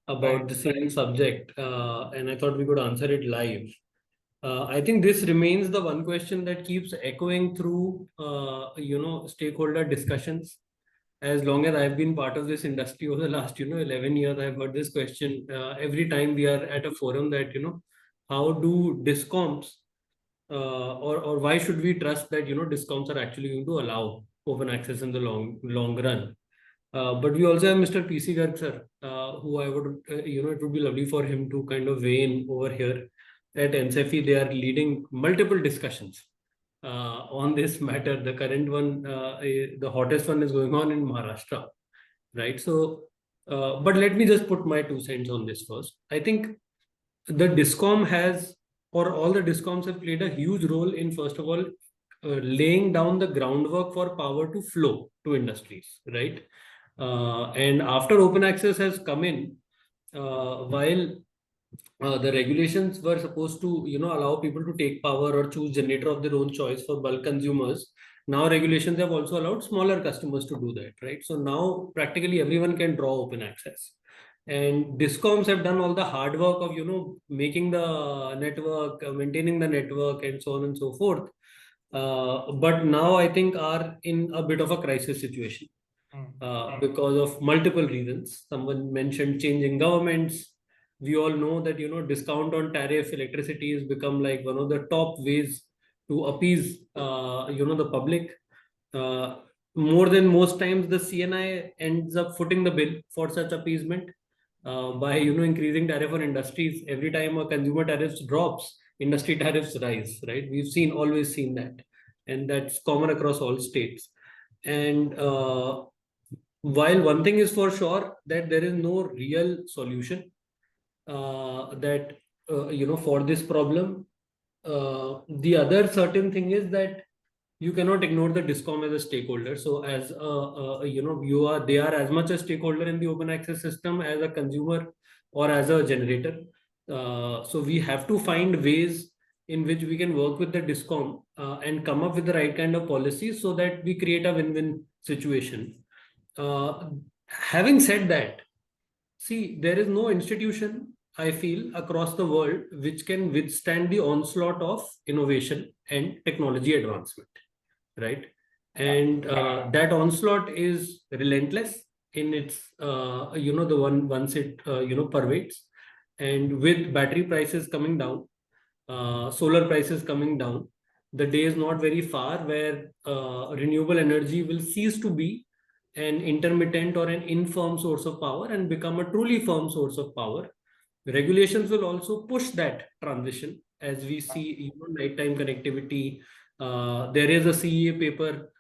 about the same subject, and I thought we could answer it live. I think this remains the one question that keeps echoing through, stakeholder discussions. As long as I've been part of this industry over the last, 11 years, I've heard this question every time we are at a forum that, how do DISCOMs or why should we trust that, DISCOMs are actually going to allow open access in the long run? But we also have Mr. PC Garg sir, who I would, it would be lovely for him to kind of weigh in over here. At NCEFI, they are leading multiple discussions on this matter. The current one, the hottest one is going on in Maharashtra, right? So, but let me just put my 2 cents on this first. I think the DISCOM has, or all the DISCOMs have played a huge role in, first of all, laying down the groundwork for power to flow to industries, right? And after open access has come in, while the regulations were supposed to, allow people to take power or choose generator of their own choice for bulk consumers. Now regulations have also allowed smaller customers to do that, right? So now practically everyone can draw open access. And DISCOMs have done all the hard work of, making the network, maintaining the network, and so on and so forth. But now I think are in a bit of a crisis situation because of multiple reasons. Someone mentioned changing governments. we all know that, discount on tariff electricity has become like one of the top ways to appease, the public. More than most times, the CNI ends up footing the bill for such appeasement by, increasing tariff on industries. Every time a consumer tariffs drops, industry tariffs rise, right? We've always seen that, and that's common across all states. And while one thing is for sure, that there is no real solution that for this problem. The other certain thing is that you cannot ignore the discom as a stakeholder. So as they are as much a stakeholder in the open access system as a consumer or as a generator. So we have to find ways in which we can work with the discom and come up with the right kind of policies so that we create a win-win situation. Having said that, see, there is no institution, I feel, across the world which can withstand the onslaught of innovation and technology advancement, right? And that onslaught is relentless in its, the once it, pervades. And with battery prices coming down, solar prices coming down, the day is not very far where renewable energy will cease to be an intermittent or an infirm source of power and become a truly firm source of power. Regulations will also push that transition, as we see nighttime connectivity. There is a CEA paper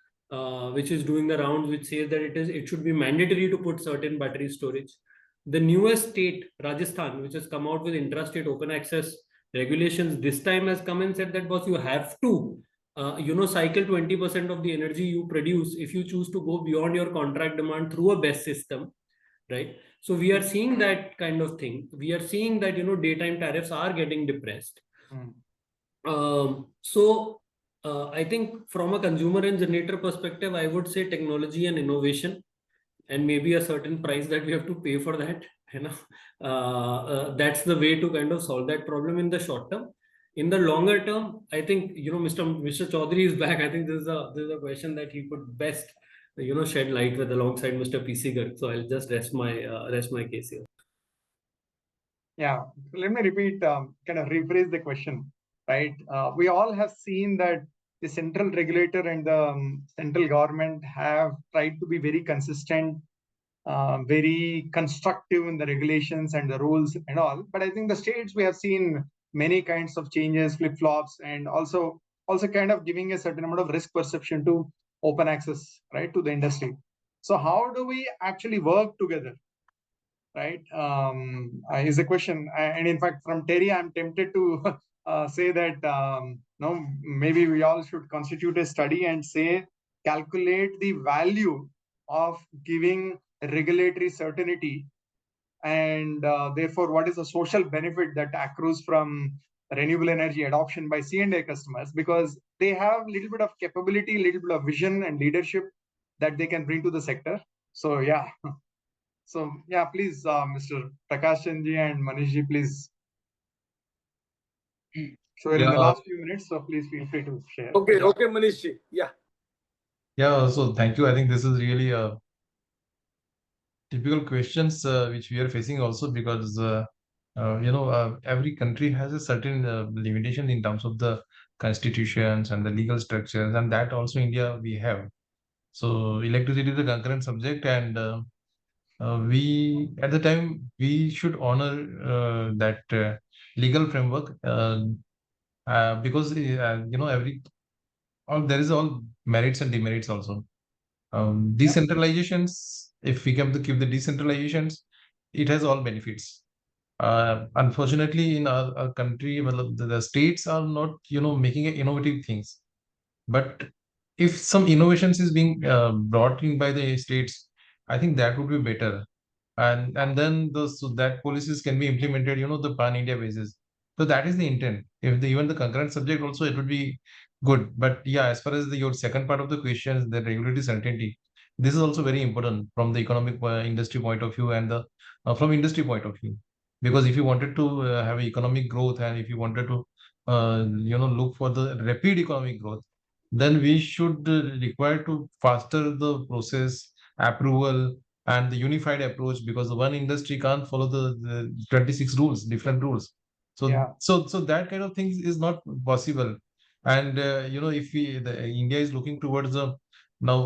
which is doing the rounds, which says that it should be mandatory to put certain battery storage. The newest state, Rajasthan, which has come out with intrastate open access regulations, this time has come and said that, boss, you have to cycle 20% of the energy you produce if you choose to go beyond your contract demand through a BESS system, right? So we are seeing that kind of thing. We are seeing that, daytime tariffs are getting depressed. So I think from a consumer and generator perspective, I would say technology and innovation, and maybe a certain price that we have to pay for that. That's the way to kind of solve that problem in the short term. In the longer term, I think, Mr. Chaudhary is back. I think this is a question that he could best shed light with alongside Mr. PC Garg. So I'll just rest my case here. Yeah, let me repeat, kind of rephrase the question, right? We all have seen that the central regulator and the central government have tried to be very consistent, very constructive in the regulations and the rules and all. But I think the states, we have seen many kinds of changes, flip-flops, and also kind of giving a certain amount of risk perception to open access, right, to the industry. So how do we actually work together, right? Is a question. And in fact, from Terry, I'm tempted to say that no, maybe we all should constitute a study and say, calculate the value of giving regulatory certainty, and therefore what is the social benefit that accrues from renewable energy adoption by C&I customers, because they have a little bit of capability, a little bit of vision and leadership that they can bring to the sector. So yeah, so yeah, please, Mr. Prakash Chandji and Manishji, please. So we're in the last few minutes, so please feel free to share. Okay, Manishji. Yeah, so thank you. I think this is really typical questions which we are facing also, because every country has a certain limitation in terms of the constitutions and the legal structures, and that also India we have. So electricity is a concurrent subject, and we at the time we should honor that legal framework, because there is all merits and demerits also. Decentralizations, if we come to keep the decentralizations, it has all benefits. Unfortunately, in our country, well, the states are not, making innovative things. But if some innovations is being brought in by the states, I think that would be better. And then that policies can be implemented, the pan-India basis. So that is the intent. If even the concurrent subject also, it would be good. But yeah, as far as your second part of the question, the regulatory certainty, this is also very important from the economic industry point of view, and the from industry point of view. Because if you wanted to have economic growth, and if you wanted to look for the rapid economic growth, then we should require to faster the process approval and the unified approach, because the one industry can't follow the 26 rules, different rules. So Yeah. so that kind of things is not possible. And if India is looking towards a now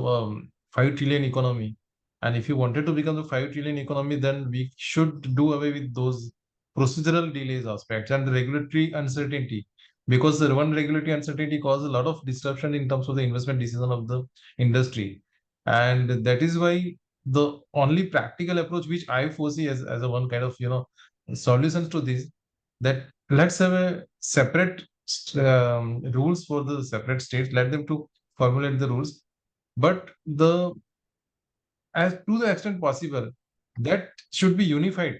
5 trillion economy, and if you wanted to become the 5 trillion economy, then we should do away with those procedural delays aspects and the regulatory uncertainty, because the one regulatory uncertainty causes a lot of disruption in terms of the investment decision of the industry. And that is why the only practical approach which I foresee as a one kind of solutions to this, that let's have a separate rules for the separate states, let them to formulate the rules, but the as to the extent possible, that should be unified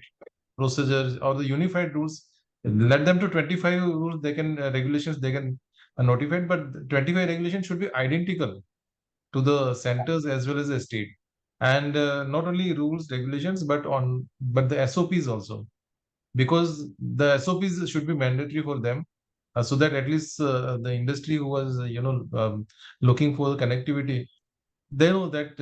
procedures or the unified rules. Let them to 25 rules they can regulations they can notify, but 25 regulations should be identical to the centers as well as the state. And not only rules regulations, but the SOPs also, because the SOPs should be mandatory for them, so that at least the industry who was looking for the connectivity, they know that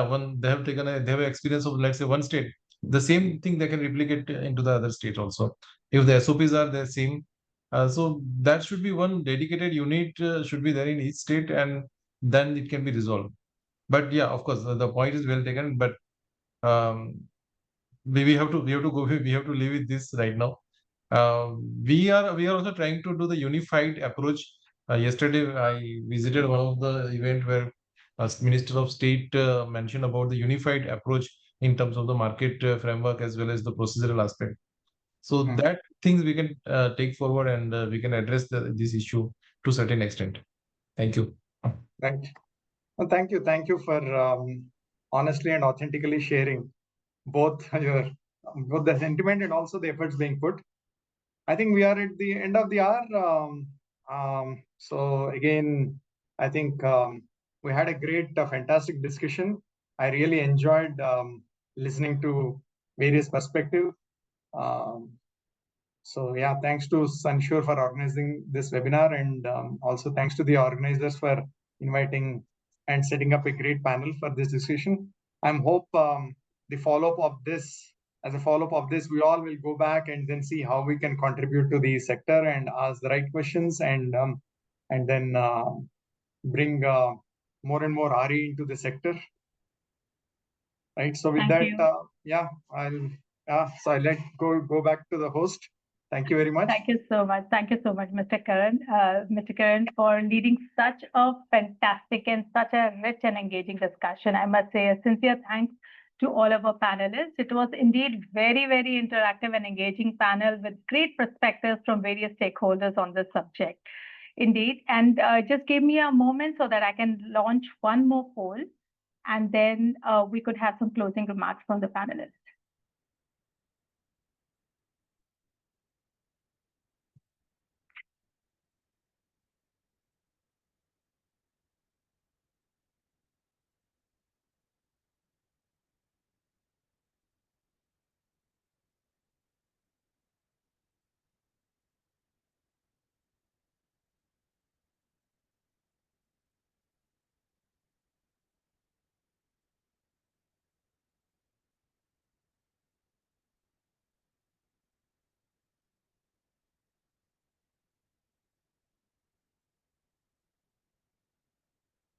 one they have they have experience of, let's say, one state, the same thing they can replicate into the other state also if the SOPs are the same. So that should be one dedicated unit should be there in each state, and then it can be resolved. But yeah, of course, the point is well taken, but um, we have to go, we have to live with this right now. We are also trying to do the unified approach. Yesterday I visited one of the event where Minister of State mentioned about the unified approach in terms of the market framework as well as the procedural aspect. So that things we can take forward, and we can address this issue to certain extent. Thank you. Right. Well, thank you for honestly and authentically sharing both the sentiment and also the efforts being put. I think we are at the end of the hour. So again, I think we had a great, fantastic discussion. I really enjoyed listening to various perspectives. So yeah, thanks to Sanshur for organizing this webinar, and also thanks to the organizers for inviting and setting up a great panel for this discussion. I hope the follow-up of this, as a follow-up of this, we all will go back and then see how we can contribute to the sector and ask the right questions, and then bring more and more RE into the sector. Right. So with Thank that, you. I'll let go back to the host. Thank you very much. Thank you so much. Thank you so much, Mr. Karan, for leading such a fantastic and such a rich and engaging discussion. I must say a sincere thanks to all of our panelists. It was indeed very, very interactive and engaging panel with great perspectives from various stakeholders on this subject. Indeed. And just give me a moment so that I can launch one more poll, and then we could have some closing remarks from the panelists.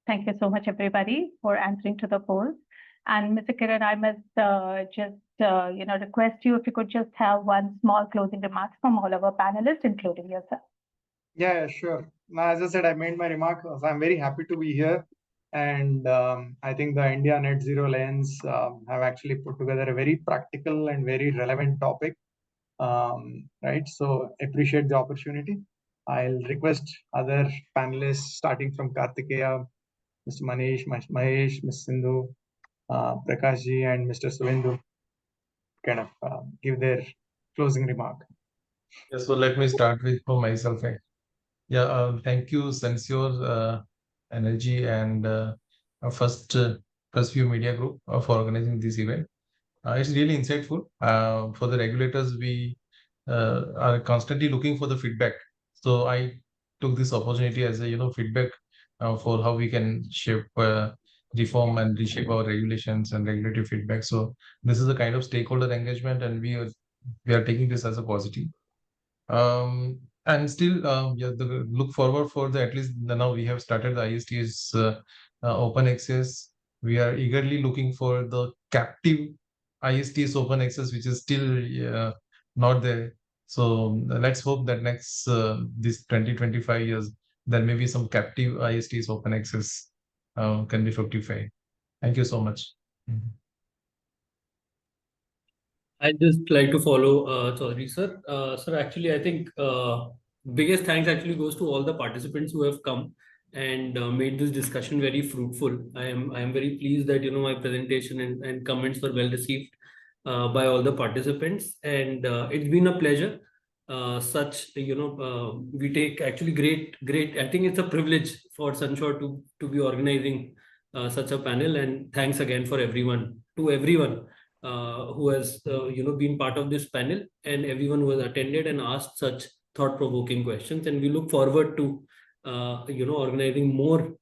Thank you so much, everybody, for answering to the poll. And Mr. Kiran, I must just request you if you could just have one small closing remarks from all of our panelists, including yourself. Yeah, sure. Now, as I said, I made my remark. So I'm very happy to be here. And I think the India Net Zero Alliance have actually put together a very practical and very relevant topic. Right. So appreciate the opportunity. I'll request other panelists, starting from Kartikeya, Mr. Manish, Mahesh, Ms. Sindhu, Prakashji, and Mr. Suvendu, kind of give their closing remark. Yeah, so let me start with for myself. Yeah, thank you, Sensor Energy and First View Media Group for organizing this event. It's really insightful. For the regulators, we are constantly looking for the feedback. So I took this opportunity as a feedback for how we can shape reform and reshape our regulations and regulatory feedback. So this is a kind of stakeholder engagement, and we are taking this as a positive. And still, look forward for the, at least now we have started the ISTS open access. We are eagerly looking for the captive ISTS open access, which is still not there. So let's hope that next this 20-25 years, there may be some captive ISTS open access can be fructified. Thank you so much. I'd just like to follow Chaudhary sir. Sir, actually, I think biggest thanks actually goes to all the participants who have come and made this discussion very fruitful. I am very pleased that my presentation and comments were well received by all the participants, and it's been a pleasure. We take actually great. I think it's a privilege for Sunshore to be organizing such a panel, and thanks again for everyone who has been part of this panel, and everyone who has attended and asked such thought-provoking questions. And we look forward to organizing more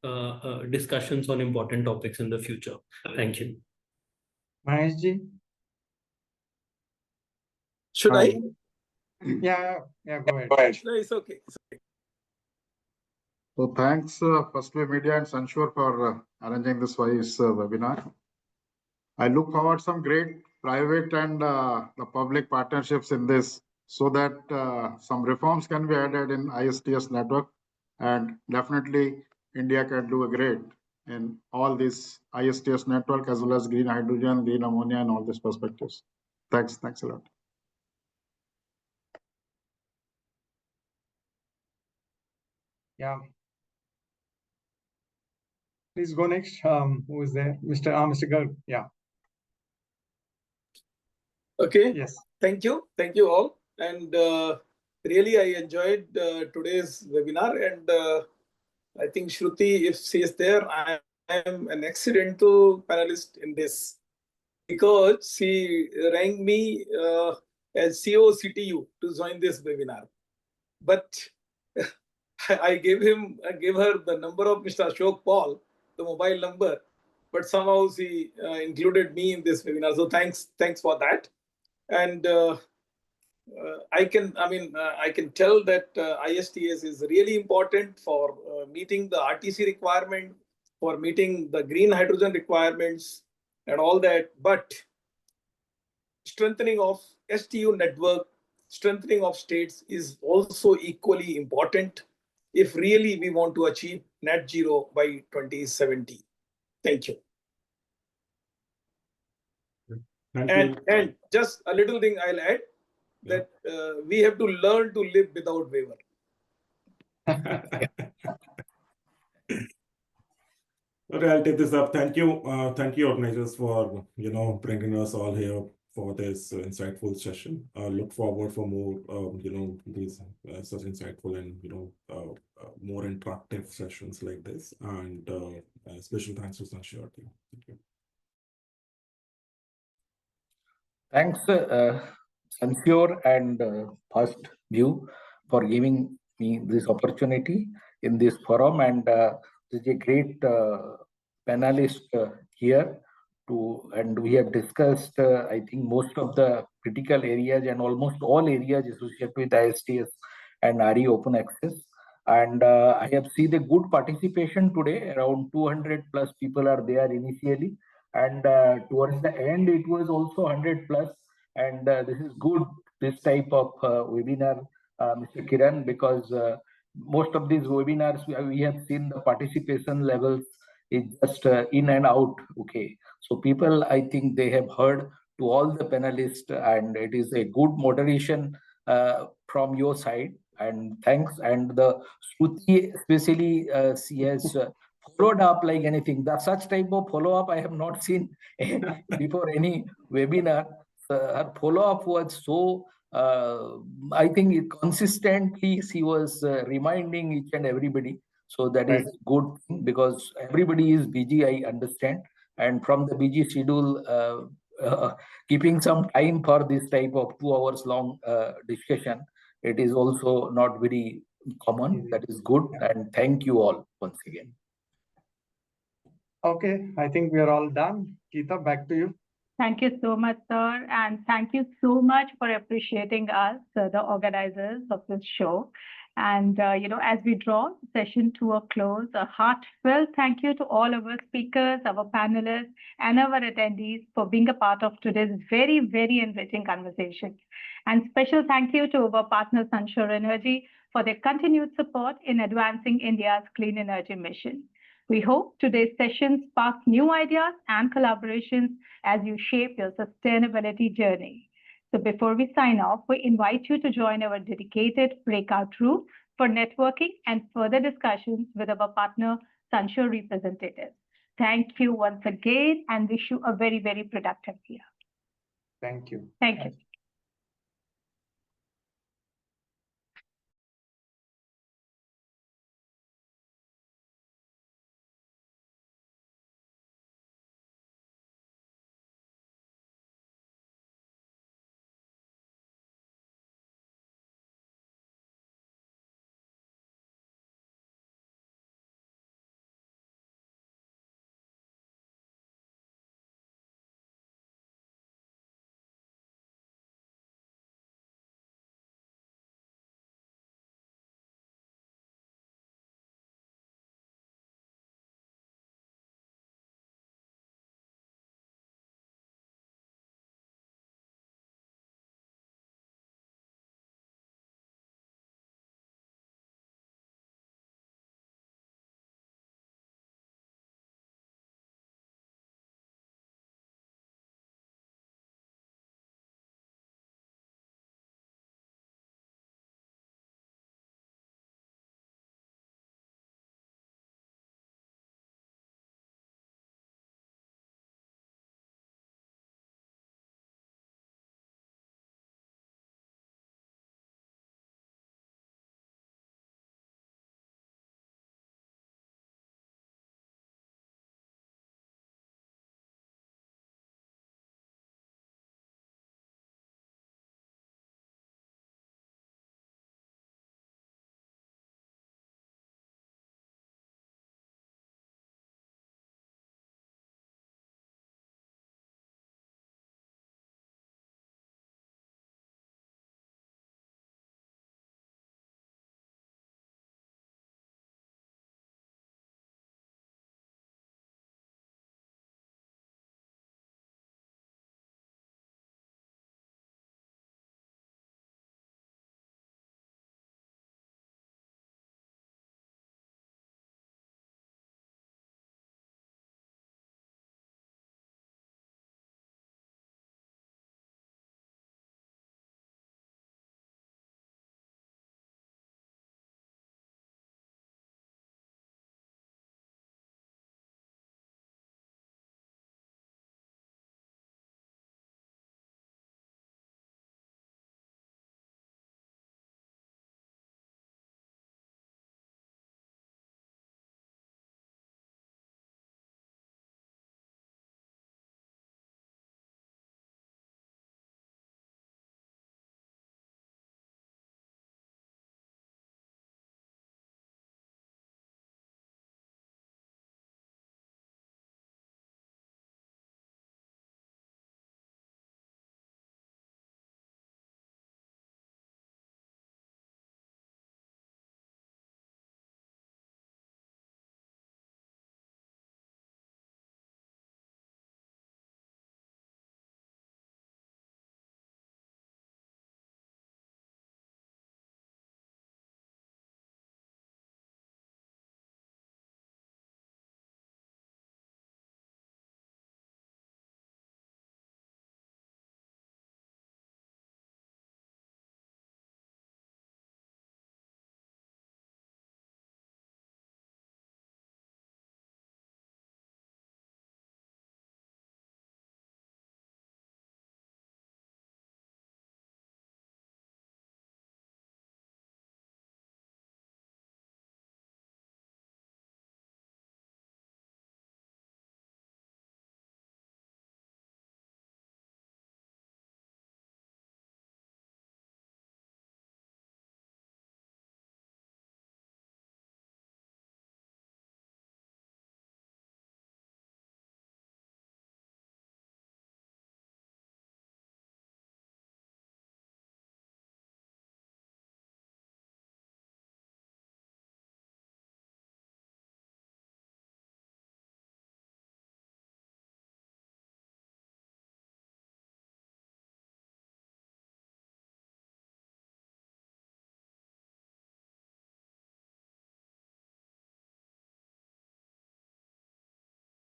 discussions on important topics in the future. Thank you. Maheshji? Should I? Yeah, go ahead. No, it's okay. So thanks, firstly Media and Sunshore for arranging this webinar. I look forward some great private and the public partnerships in this, so that some reforms can be added in ISTS network, and definitely India can do a great in all this ISTS network, as well as green hydrogen, green ammonia, and all these perspectives. Thanks a lot. Yeah. Please go next. Who is there? Mr. Garg. Yeah. Okay. Yes. Thank you all. And really, I enjoyed today's webinar. And I think Shruti, if she is there, I am an accidental panelist in this, because she ranked me as CEO CTU to join this webinar. But I gave her the number of Mr. Ashok Paul, the mobile number, but somehow she included me in this webinar. So thanks for that. And I can tell that ISTS is really important for meeting the RTC requirement, for meeting the green hydrogen requirements and all that. But strengthening of STU network, strengthening of states is also equally important if really we want to achieve net zero by 2070. Thank you. Thank you. And just a little thing I'll add, that we have to learn to live without waiver. Okay, I'll take this up. Thank you, organizers, for bringing us all here for this insightful session. Look forward for more these such insightful and more interactive sessions like this. And special thanks to Sunshore team. Thank you. Thanks, Sunshore and First View, for giving me this opportunity in this forum, and this is a great panelist here and we have discussed I think most of the critical areas and almost all areas associated with ISTS and RE open access. And I have seen the good participation today. Around 200 plus people are there initially, and towards the end it was also 100 plus. And this is good, this type of webinar, Mr. Kiran, because most of these webinars we have seen the participation levels is just in and out. Okay, so people, I think they have heard to all the panelists, and it is a good moderation from your side, and thanks. And the Shruti especially, she has followed up like anything. Such type of follow-up I have not seen before any webinar. Her follow-up was so, I think consistently she was reminding each and everybody. So that is good, because everybody is busy, I understand. And from the busy schedule, keeping some time for this type of 2 hours long discussion, it is also not very common. That is good. And thank you all once again. Okay, I think we are all done. Geeta, back to you. Thank you so much, sir. And thank you so much for appreciating us, the organizers of this show. And, as we draw session to a close, a heartfelt thank you to all our speakers, our panelists, and our attendees for being a part of today's very, very enriching conversation. And special thank you to our partner, Sunshore Energy, for their continued support in advancing India's clean energy mission. We hope today's session sparks new ideas and collaborations as you shape your sustainability journey. So before we sign off, we invite you to join our dedicated breakout room for networking and further discussions with our partner, Sunshore representatives. Thank you once again and wish you a very, very productive year. Thank you. Thank you.